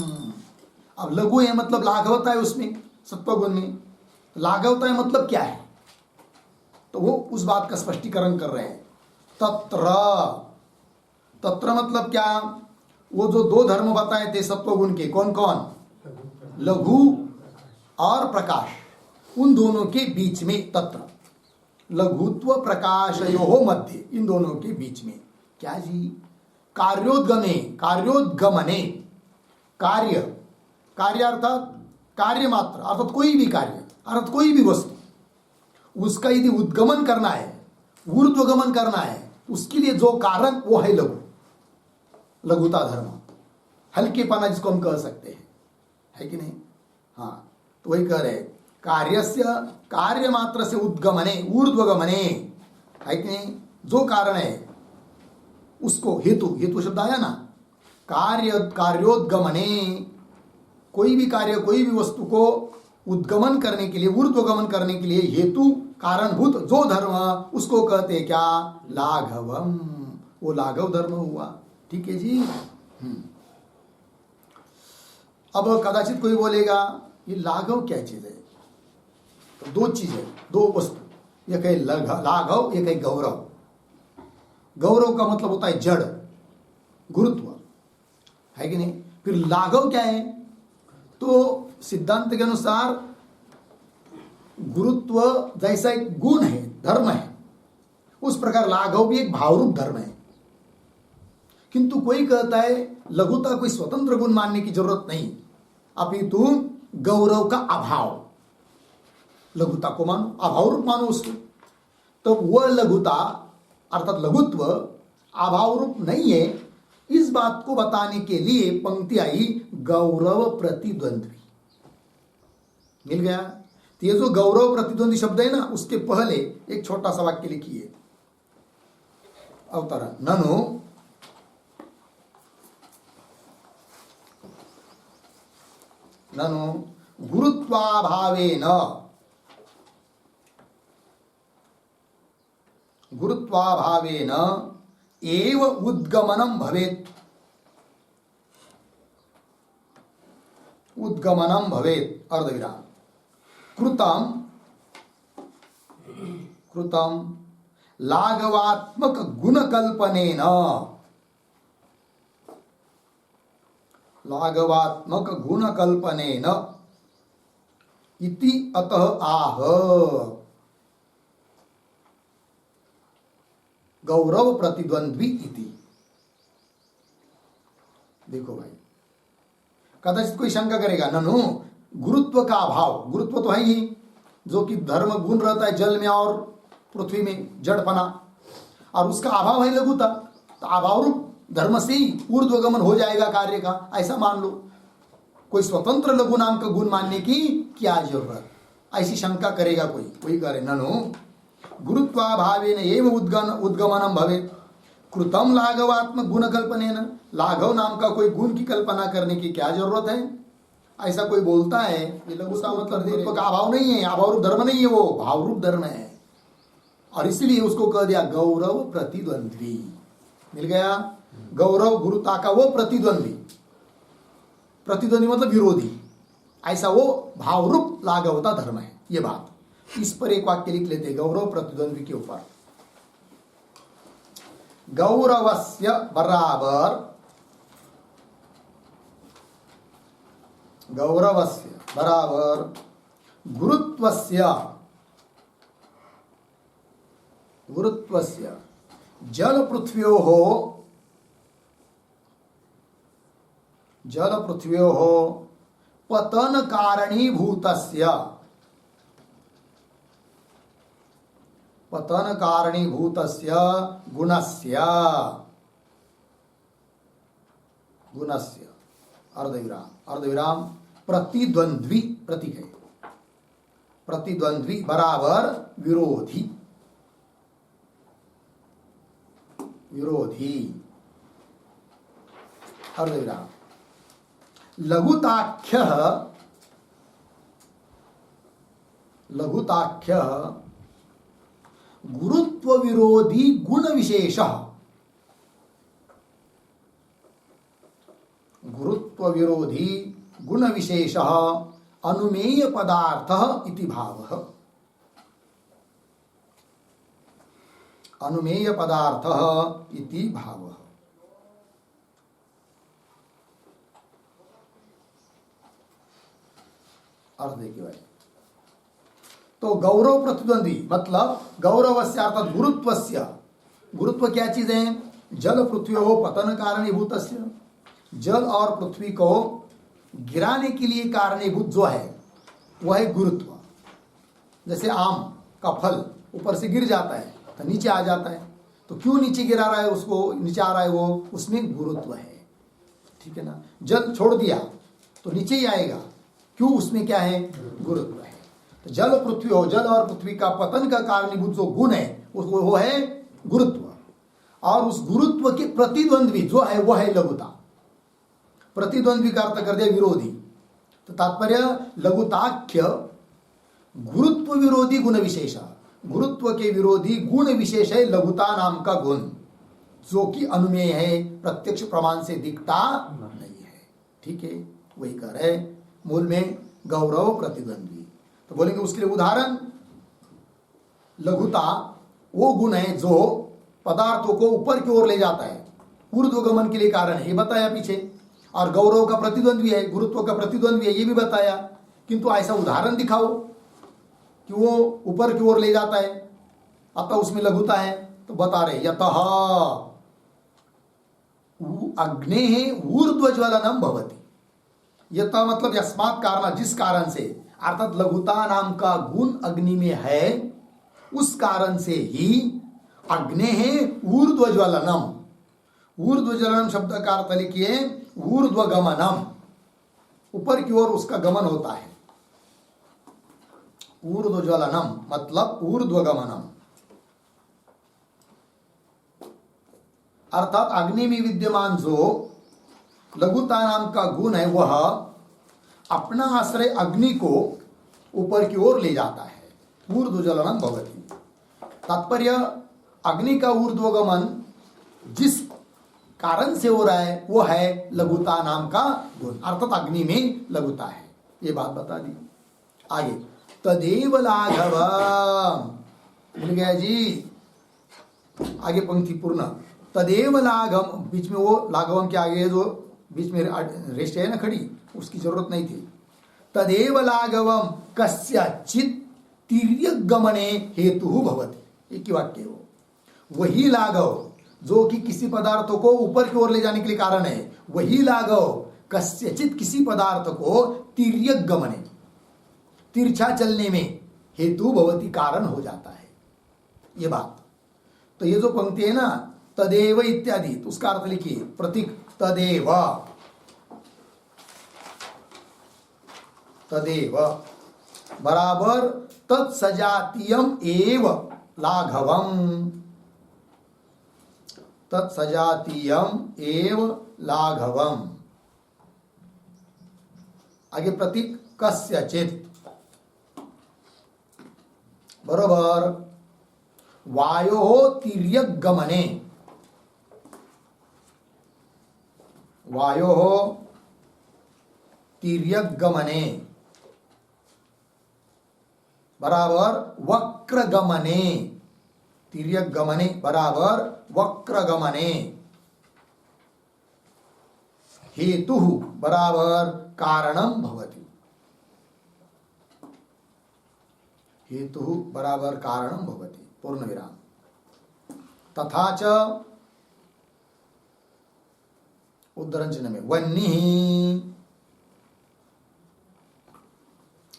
अब लघु है मतलब लाघवता है उसमें, सत्वगुण में। लाघवता है मतलब क्या है? तो वो उस बात का स्पष्टीकरण कर रहे हैं। तत्र, तत्र मतलब क्या? वो जो दो धर्म बताए थे सत्वगुण के, कौन कौन? लघु और प्रकाश, उन दोनों के बीच में तत्र, लघुत्व प्रकाशयोः मध्य, इन दोनों के बीच में क्या जी? कार्योद्गमे, कार्योद्गमने, कार्य, कार्य अर्थात कार्य मात्र, अर्थात कोई भी कार्य, अर्थात कोई भी वस्तु, उसका यदि उद्गमन करना है, ऊर्ध्वगमन करना है, उसके लिए जो कारण वो है लघु, लघुता धर्म, हल्केपना जिसको हम कह सकते हैं, है कि नहीं? हाँ, तो वही कह रहे कार्यस्य, कार्य मात्र से उद्गमने, ऊर्ध्वगमने, है कि नहीं? जो कारण है उसको हेतु, हेतु शब्द आया ना, कार्योद्गमने, कोई भी कार्य कोई भी वस्तु को उद्गमन करने के लिए, ऊर्ध्वगमन करने के लिए हेतु कारणभूत जो धर्म, उसको कहते क्या, लाघवम। वो लाघव धर्म हुआ। ठीक है जी। अब कदाचित कोई बोलेगा ये लाघव क्या चीज है? तो दो चीजें, दो वस्तु, एक है लाघव, एक है गौरव। गौरव का मतलब होता है जड़, गुरुत्व, है कि नहीं? फिर लाघव क्या है? तो सिद्धांत के अनुसार गुरुत्व जैसा एक गुण है, धर्म है, उस प्रकार लाघव भी एक भावरूप धर्म है। किंतु कोई कहता है लघुता कोई स्वतंत्र गुण मानने की जरूरत नहीं, अपितु गौरव का अभाव, लघुता को मानो, अभाव रूप मानो उसको। तो वह लघुता अर्थात लघुत्व अभाव रूप नहीं है, इस बात को बताने के लिए पंक्ति आई गौरव प्रतिद्वंद्वी। मिल गया? तो ये जो गौरव प्रतिद्वंदी शब्द है ना, उसके पहले एक छोटा सा वाक्य लिखिए, अवतरण। ननु गुरुत्वाभावेन, गुरुत्वाभावेन एव उद्गमनम भवेत्, उद्गमनम भवेत् अर्धविराम। कृतम कृतम लाघवात्मक गुणकल्पनेन, लाघवात्मक गुणकल्पनेन इति अतः आह गौरव प्रतिद्वंद्वी इति। देखो भाई, कदाचित कोई शंका करेगा, ननु गुरुत्व का अभाव, गुरुत्व तो है ही, जो कि धर्म गुण रहता है जल में और पृथ्वी में, जड़पना, और उसका अभाव है लघुता, तो अभाव रूप धर्म से ही ऊर्ध्वगमन हो जाएगा कार्य का, ऐसा मान लो। कोई स्वतंत्र लघु नाम का गुण मानने की क्या जरूरत, ऐसी शंका करेगा कोई। कोई करे ननु गुरुत्वाभावेन एव उद्गमनम भवेत्, कृतम लाघवात्मक गुण कल्पनेन, लाघव नाम का कोई गुण की कल्पना करने की क्या जरूरत है, ऐसा कोई बोलता है। ये लघुता मतलब गुरुत्व का अभाव नहीं है, अभाव रूप धर्म नहीं है, वो भाव रूप धर्म है, और इसलिए उसको कह दिया गौरव प्रतिद्वंद्वी। मिल गया? गौरव गुरुता का वो प्रतिद्वंद्वी, प्रतिद्वंद्वी मतलब विरोधी, ऐसा वो भावरूप लाघवता धर्म है। ये बात, इस पर एक वाक्य लिख लेते गौरव प्रतिद्वंद्वी के ऊपर। गौरवस्य बराबर, गौरवस्य बराबर गुरुत्वस्य, गुरुत्वस्य जल पृथ्व्योः, जल पृथ्व्योः पतन कारणीभूतस्य, पतन कारणीभूतस्य गुणस्य, गुणस्य अर्धविराम, अर्धविराम प्रतिद्वंद्वी, प्रतीक है, प्रतिद्वंद्वी बराबर विरोधी, विरोधी अर्धविराम। लघुताख्य, लघुताख्य गुरुत्व विरोधी गुण विशेष, गुरुत्व विरोधी गुण विशेष अनुमेय पदार्थ इति भावः, अनुमेय पदार्थ इति भावः। अर्थ देखिए भाई, तो गौरव प्रतिद्वंदी मतलब गौरवस्य अर्थात गुरुत्वस्य, गुरुत्व क्या चीज है? जल पृथ्व्योः पतन कारणीभूतस्य, जल और पृथ्वी को गिराने के लिए कारणीभूत जो है वह है गुरुत्व। जैसे आम का फल ऊपर से गिर जाता है तो नीचे आ जाता है, तो क्यों नीचे गिरा रहा है, उसको नीचे आ रहा है, वो उसमें गुरुत्व है। ठीक है ना? जल छोड़ दिया तो नीचे ही आएगा, क्यों? उसमें क्या है? गुरुत्व है। तो जल पृथ्वी हो, जल और पृथ्वी का पतन का कारणीभूत जो गुण है वो है गुरुत्व, और उस गुरुत्व के प्रतिद्वंद्वी जो है वह है लघुता। प्रतिद्वंद्वी का अर्थ कर दिया विरोधी, तो तात्पर्य लघुताख्य गुरुत्व विरोधी गुण विशेष, गुरुत्व के विरोधी गुण विशेष है लघुता नाम का गुण, जो कि अनुमेय है, प्रत्यक्ष प्रमाण से दिखता नहीं है। ठीक है, वही कह रहे मूल में गौरव प्रतिद्वंद्वी। तो बोलेंगे उसके लिए उदाहरण, लघुता वो गुण है जो पदार्थों को ऊपर की ओर ले जाता है, ऊर्ध्वगमन के लिए कारण है, ये बताया पीछे। और गौरव का प्रतिद्वंद्वी है, गुरुत्व का प्रतिद्वंद्वी है, ये भी बताया। किंतु ऐसा उदाहरण दिखाओ कि वो ऊपर की ओर ले जाता है, अतः उसमें लघुता है। तो बता रहे यतः अग्नेः ऊर्ध्वज्वलनम भवति। यतः मतलब यस्मात् कारण, जिस कारण से, अर्थात लघुता नाम का गुण अग्नि में है, उस कारण से ही अग्नेः ऊर्ध्वज्वलनम, ऊर्ध्वज्वलनम शब्द का अर्थ लिखिए ऊर्ध्वगमनम, ऊपर की ओर उसका गमन होता है। ऊर्ध्वज्वलनम मतलब ऊर्ध्वगमनम, अर्थात अग्नि में विद्यमान जो लघुता नाम का गुण है वह अपना आश्रय अग्नि को ऊपर की ओर ले जाता है। ऊर्ध्वज्वलनम भवति, तात्पर्य अग्नि का ऊर्ध्वगमन जिस कारण से हो रहा है वो है लघुता नाम का गुण, अर्थात अग्नि में लघुता है। ये बात बता दी। आगे तदेव लाघवम, मिल गया जी, आगे पंक्ति पूर्ण। तदेव लाघवम, बीच में वो लाघवम के आगे जो बीच में रेस्ट है ना खड़ी, उसकी जरूरत नहीं थी। तदेव लाघवम कस्यचित् तिर्यगमने हेतु भवति, एक ही वाक्य हो। वही लाघव जो कि किसी पदार्थ को ऊपर की ओर ले जाने के लिए कारण है, वही लाघव कस्यचित् किसी पदार्थ को तिर्यगमने, तिरछा चलने में हेतु भवति, कारण हो जाता है। ये बात तो ये जो पंक्ति है ना तदेव इत्यादि, तो उसका अर्थ लिखिए प्रतीक तदेव, तदेव बराबर तत्सजातीयम एव लाघवम, तत्सजातीयम एव लाघवम। आगे प्रतीक कस्यचित्, बरोबर वायोः तिर्यगमने, वायोः तिर्यगमने बराबर वक्रगमने, तिर्यगमने बराबर वक्रगमने, हेतु बराबर कारणम भवति, हेतु बराबर कारणम भवति, पूर्ण विराम। तथा च उद्धरण चिन्ह में वह्निः,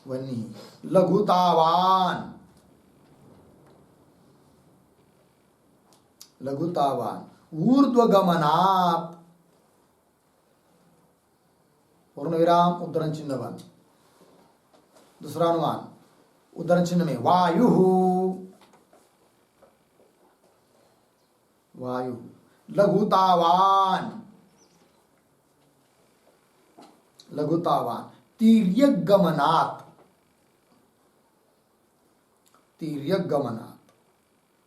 वह्निः लघुतावान, लघुतावान ऊर्ध्वगमनात्, पूर्ण विराम उद्धरण चिन्ह बंद। दूसरा अनुमान उद्धरण चिन्ह में वायु, वायु लघुतावान, लघुतावान तिर्यगमनात्, तिर्यगमनात्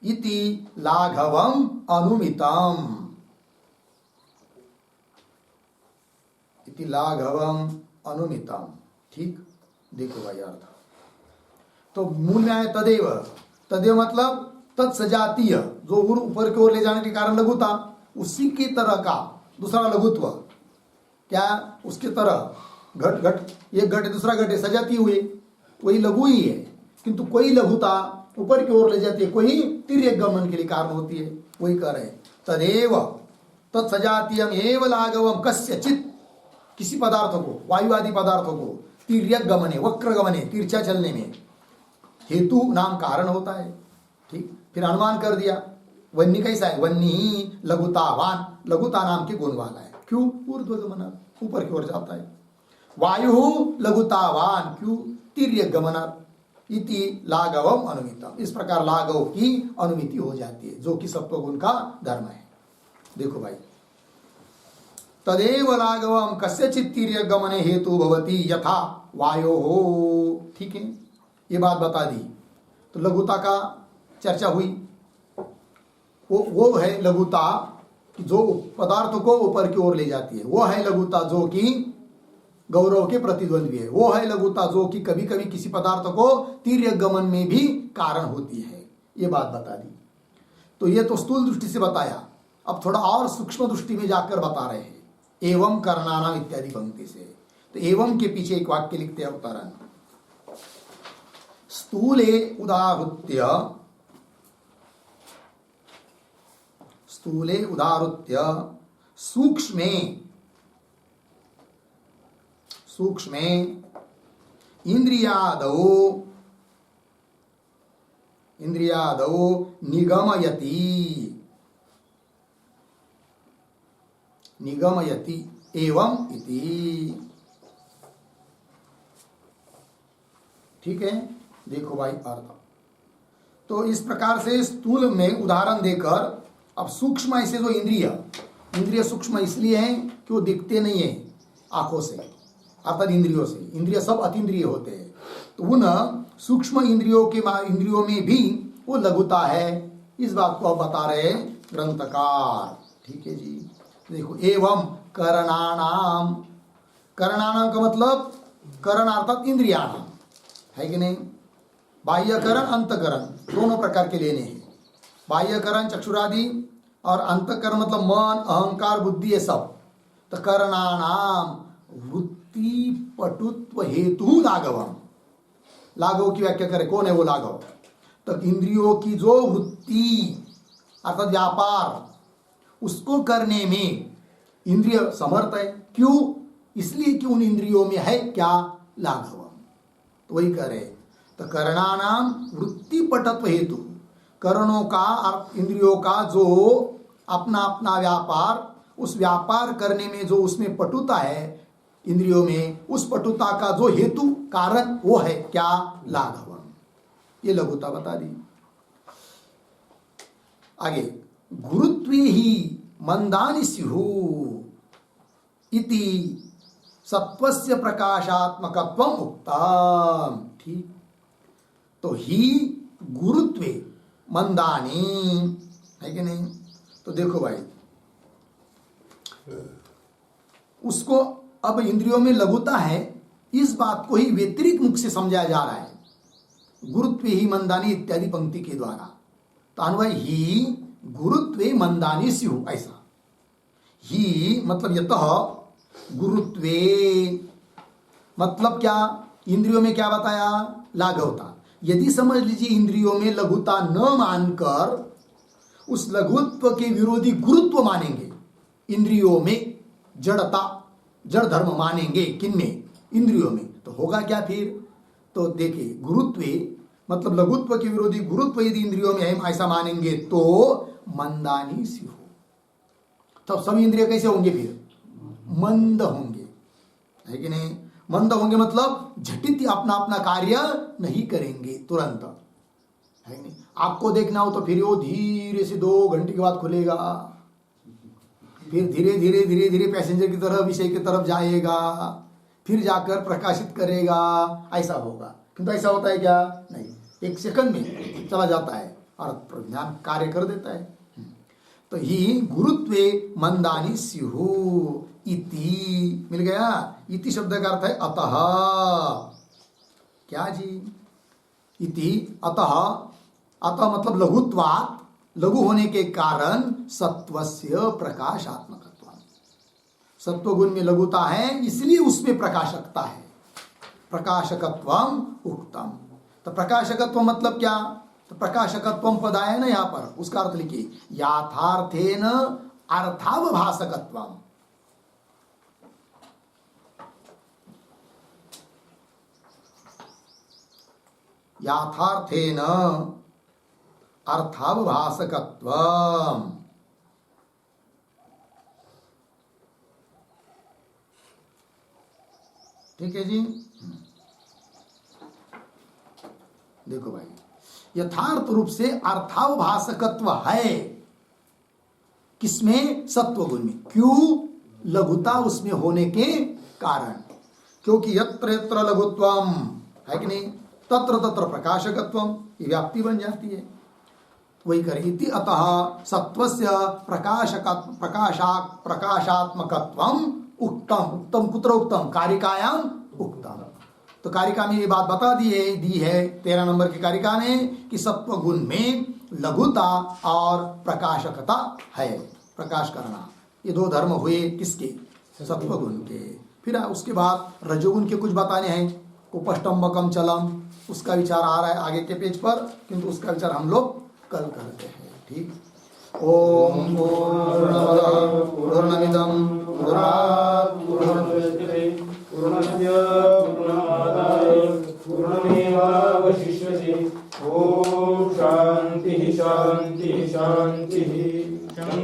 इति लाघवम अनुमितम, इति लाघवम अनुमितम। ठीक, देखो भाई अर्थ। तो मूल में आया तदेव, तदेव मतलब तत्सजातीय, जो ऊपर की ओर ले जाने के कारण लघुता, उसी की तरह का दूसरा लघुत्व, क्या उसके तरह घट घट, एक घट दूसरा घट सजाती हुई, वही लघु ही है, किंतु कोई लघुता ऊपर की ओर ले जाती है, कोई तिर्यगमन के लिए कारण होती है, वही कह रहे हैं। तदेव तत्सजातीयम एव लाघवम कस्यचित्, किसी पदार्थ को, वायु आदि पदार्थों को तिर्यगमने, वक्रगमने तिरछा चलने में हेतु नाम कारण होता है। ठीक, फिर अनुमान कर दिया वन्नी कैसा है, वन्नी लघुतावान, लघुता नाम के गुण वाला है। क्यों? ऊर्ध्वगमन, ऊपर की ओर जाता है। वायु लघुतावान, क्यों? तिर्यगमन इति लाघवम अनुमितम, इस प्रकार लाघव की अनुमिति हो जाती है, जो कि सत्वगुण का धर्म है। देखो भाई, तदेव लाघवम कस्यचित् तीर्य गमने हेतु भवति यथा वायो हो। ठीक है, ये बात बता दी। तो लघुता का चर्चा हुई। वो है लघुता कि जो पदार्थ को ऊपर की ओर ले जाती है। वो है लघुता जो कि गौरव के प्रतिद्वंद्वी है। वो है लघुता जो कि कभी कभी किसी पदार्थ को तीर्य गमन में भी कारण होती है। ये बात बता दी। तो ये तो स्थूल दृष्टि से बताया। अब थोड़ा और सूक्ष्म दृष्टि में जाकर बता रहे हैं, एवं करणानाम इत्यादि पंक्ति से। तो एवं के पीछे एक वाक्य लिखते हैं अवतरण, स्थूले उदाहृत्य, स्थूले उदाहृत्य सूक्ष्मे, सूक्ष्मे इंद्रियादौ, इंद्रियादौ निगमयति, निगमयति एवं इति। ठीक है, देखो भाई अर्थ। तो इस प्रकार से स्थूल में उदाहरण देकर अब सूक्ष्म ऐसे जो इंद्रिय, इंद्रिय सूक्ष्म इसलिए हैं कि वो दिखते नहीं है आंखों से, अर्थात इंद्रियों से। इंद्रिय सब अतीन्द्रिय होते हैं। तो उन सूक्ष्म इंद्रियों के इंद्रियों में भी वो लघुता है। इस बात को अब बता रहे ग्रंथकार। ठीक है जी, देखो एवं करणानाम, करणानाम का मतलब करण अर्थात इंद्रियाणाम है कि नहीं। बाह्यकरण अंतकरण दोनों प्रकार के लेने हैं। बाह्यकरण चक्षुरादि और अंतकरण मतलब मन अहंकार बुद्धि ये सब। तो करणानाम वृत्ति पटुत्व हेतु लाघवम, लाघव की व्याख्या करें, कौन है वो लाघव। तो इंद्रियों की जो वृत्ति अर्थात व्यापार, उसको करने में इंद्रिय समर्थ है। क्यों? इसलिए कि उन इंद्रियों में है क्या? लाघवम। तो वही करे। तो करणानाम वृत्ति पटत्व हेतु, करणों का इंद्रियों का जो अपना अपना व्यापार, उस व्यापार करने में जो उसमें पटुता है इंद्रियों में, उस पटुता का जो हेतु कारण वो है क्या? लाघवम। ये लघुता बता दी। आगे, गुरुत्वे ही मंदानि स्युः इति सत्वस्य प्रकाशात्मकत्वम उक्तम। ठीक, तो ही गुरुत्वे मंदानि है कि नहीं। तो देखो भाई, उसको अब इंद्रियों में लघुता है, इस बात को ही व्यतिरिक्त मुख से समझाया जा रहा है, गुरुत्वे ही मंदानि इत्यादि पंक्ति के द्वारा। तो अन्वय ही गुरुत्वे मंदानि स्युः, ऐसा ही मतलब यतः गुरुत्वे मतलब क्या? इंद्रियों में क्या बताया? लाघवता। यदि समझ लीजिए इंद्रियों में लघुता न मानकर उस लघुत्व के विरोधी गुरुत्व मानेंगे, इंद्रियों में जड़ता, जड़ धर्म मानेंगे, किनमें? इंद्रियों में, तो होगा क्या फिर? तो देखिए, गुरुत्वे मतलब लघुत्व के विरोधी गुरुत्व यदि इंद्रियों में हम ऐसा मानेंगे तो मंदानि स्युः, तब सभी इंद्रिय कैसे होंगे? फिर मंद होंगे, है कि नहीं। मंद होंगे मतलब झटित अपना अपना कार्य नहीं करेंगे तुरंत, है कि नहीं। आपको देखना हो तो फिर वो धीरे से 2 घंटे के बाद खुलेगा, फिर धीरे धीरे धीरे धीरे पैसेंजर की तरफ, विषय की तरफ जाएगा, फिर जाकर प्रकाशित करेगा, ऐसा होगा। किंतु ऐसा होता है क्या? नहीं, 1 सेकंड में चला जाता है और प्रज्ञान कार्य कर देता है। तो ही गुरुत्वे मंदानि स्युः इति, मिल गया। इति शब्द का अर्थ है अतः। क्या जी? इति अतः, अतः मतलब लघुत्वात्, लघु होने के कारण सत्वस्य प्रकाशात्मकत्व, सत्व गुण में लघुता है इसलिए उसमें प्रकाशकता है, प्रकाशकत्वम उक्तम। तो प्रकाशकत्व मतलब क्या? तो प्रकाशकत्वम पद आया ना यहां पर, उसका अर्थ लिखिए याथार्थेन अर्थावभासकत्वम। याथार्थेन अर्थावभासकत्वम। ठीक है जी। देखो भाई, यथार्थ रूप से अर्थावभासकत्व है, किसमें? सत्वगुण में। क्यों? लघुता उसमें होने के कारण। क्योंकि यत्र यत्र लघुत्वम है कि नहीं, तत्र तत्र प्रकाशकत्वम, ये व्याप्ति बन जाती है। वही करे इति अतः सत्वस्य प्रकाशात्मकत्वम उक्तम। उक्तम कुत्र उक्तम? कारिकायाम उक्तम। तो कारिका में ये बात बता दी है 13 नंबर की कारिका ने कि सत्व गुण में लघुता और प्रकाशकता है, प्रकाश करना। ये दो धर्म हुए किसके? सत्व गुण के। फिर उसके बाद रजोगुण के कुछ बताने हैं। उपष्टम्बकम चलम, उसका विचार आ रहा है आगे के पेज पर, किंतु उसका विचार हम लोग कल करते हैं। ठीक। ओम पूर्णमदः पूर्णमिदं पूर्णात् पूर्णमुदच्यते पूर्णस्य पूर्णमादाय पूर्णमेवावशिष्यते। ओम शांति शांति शांति।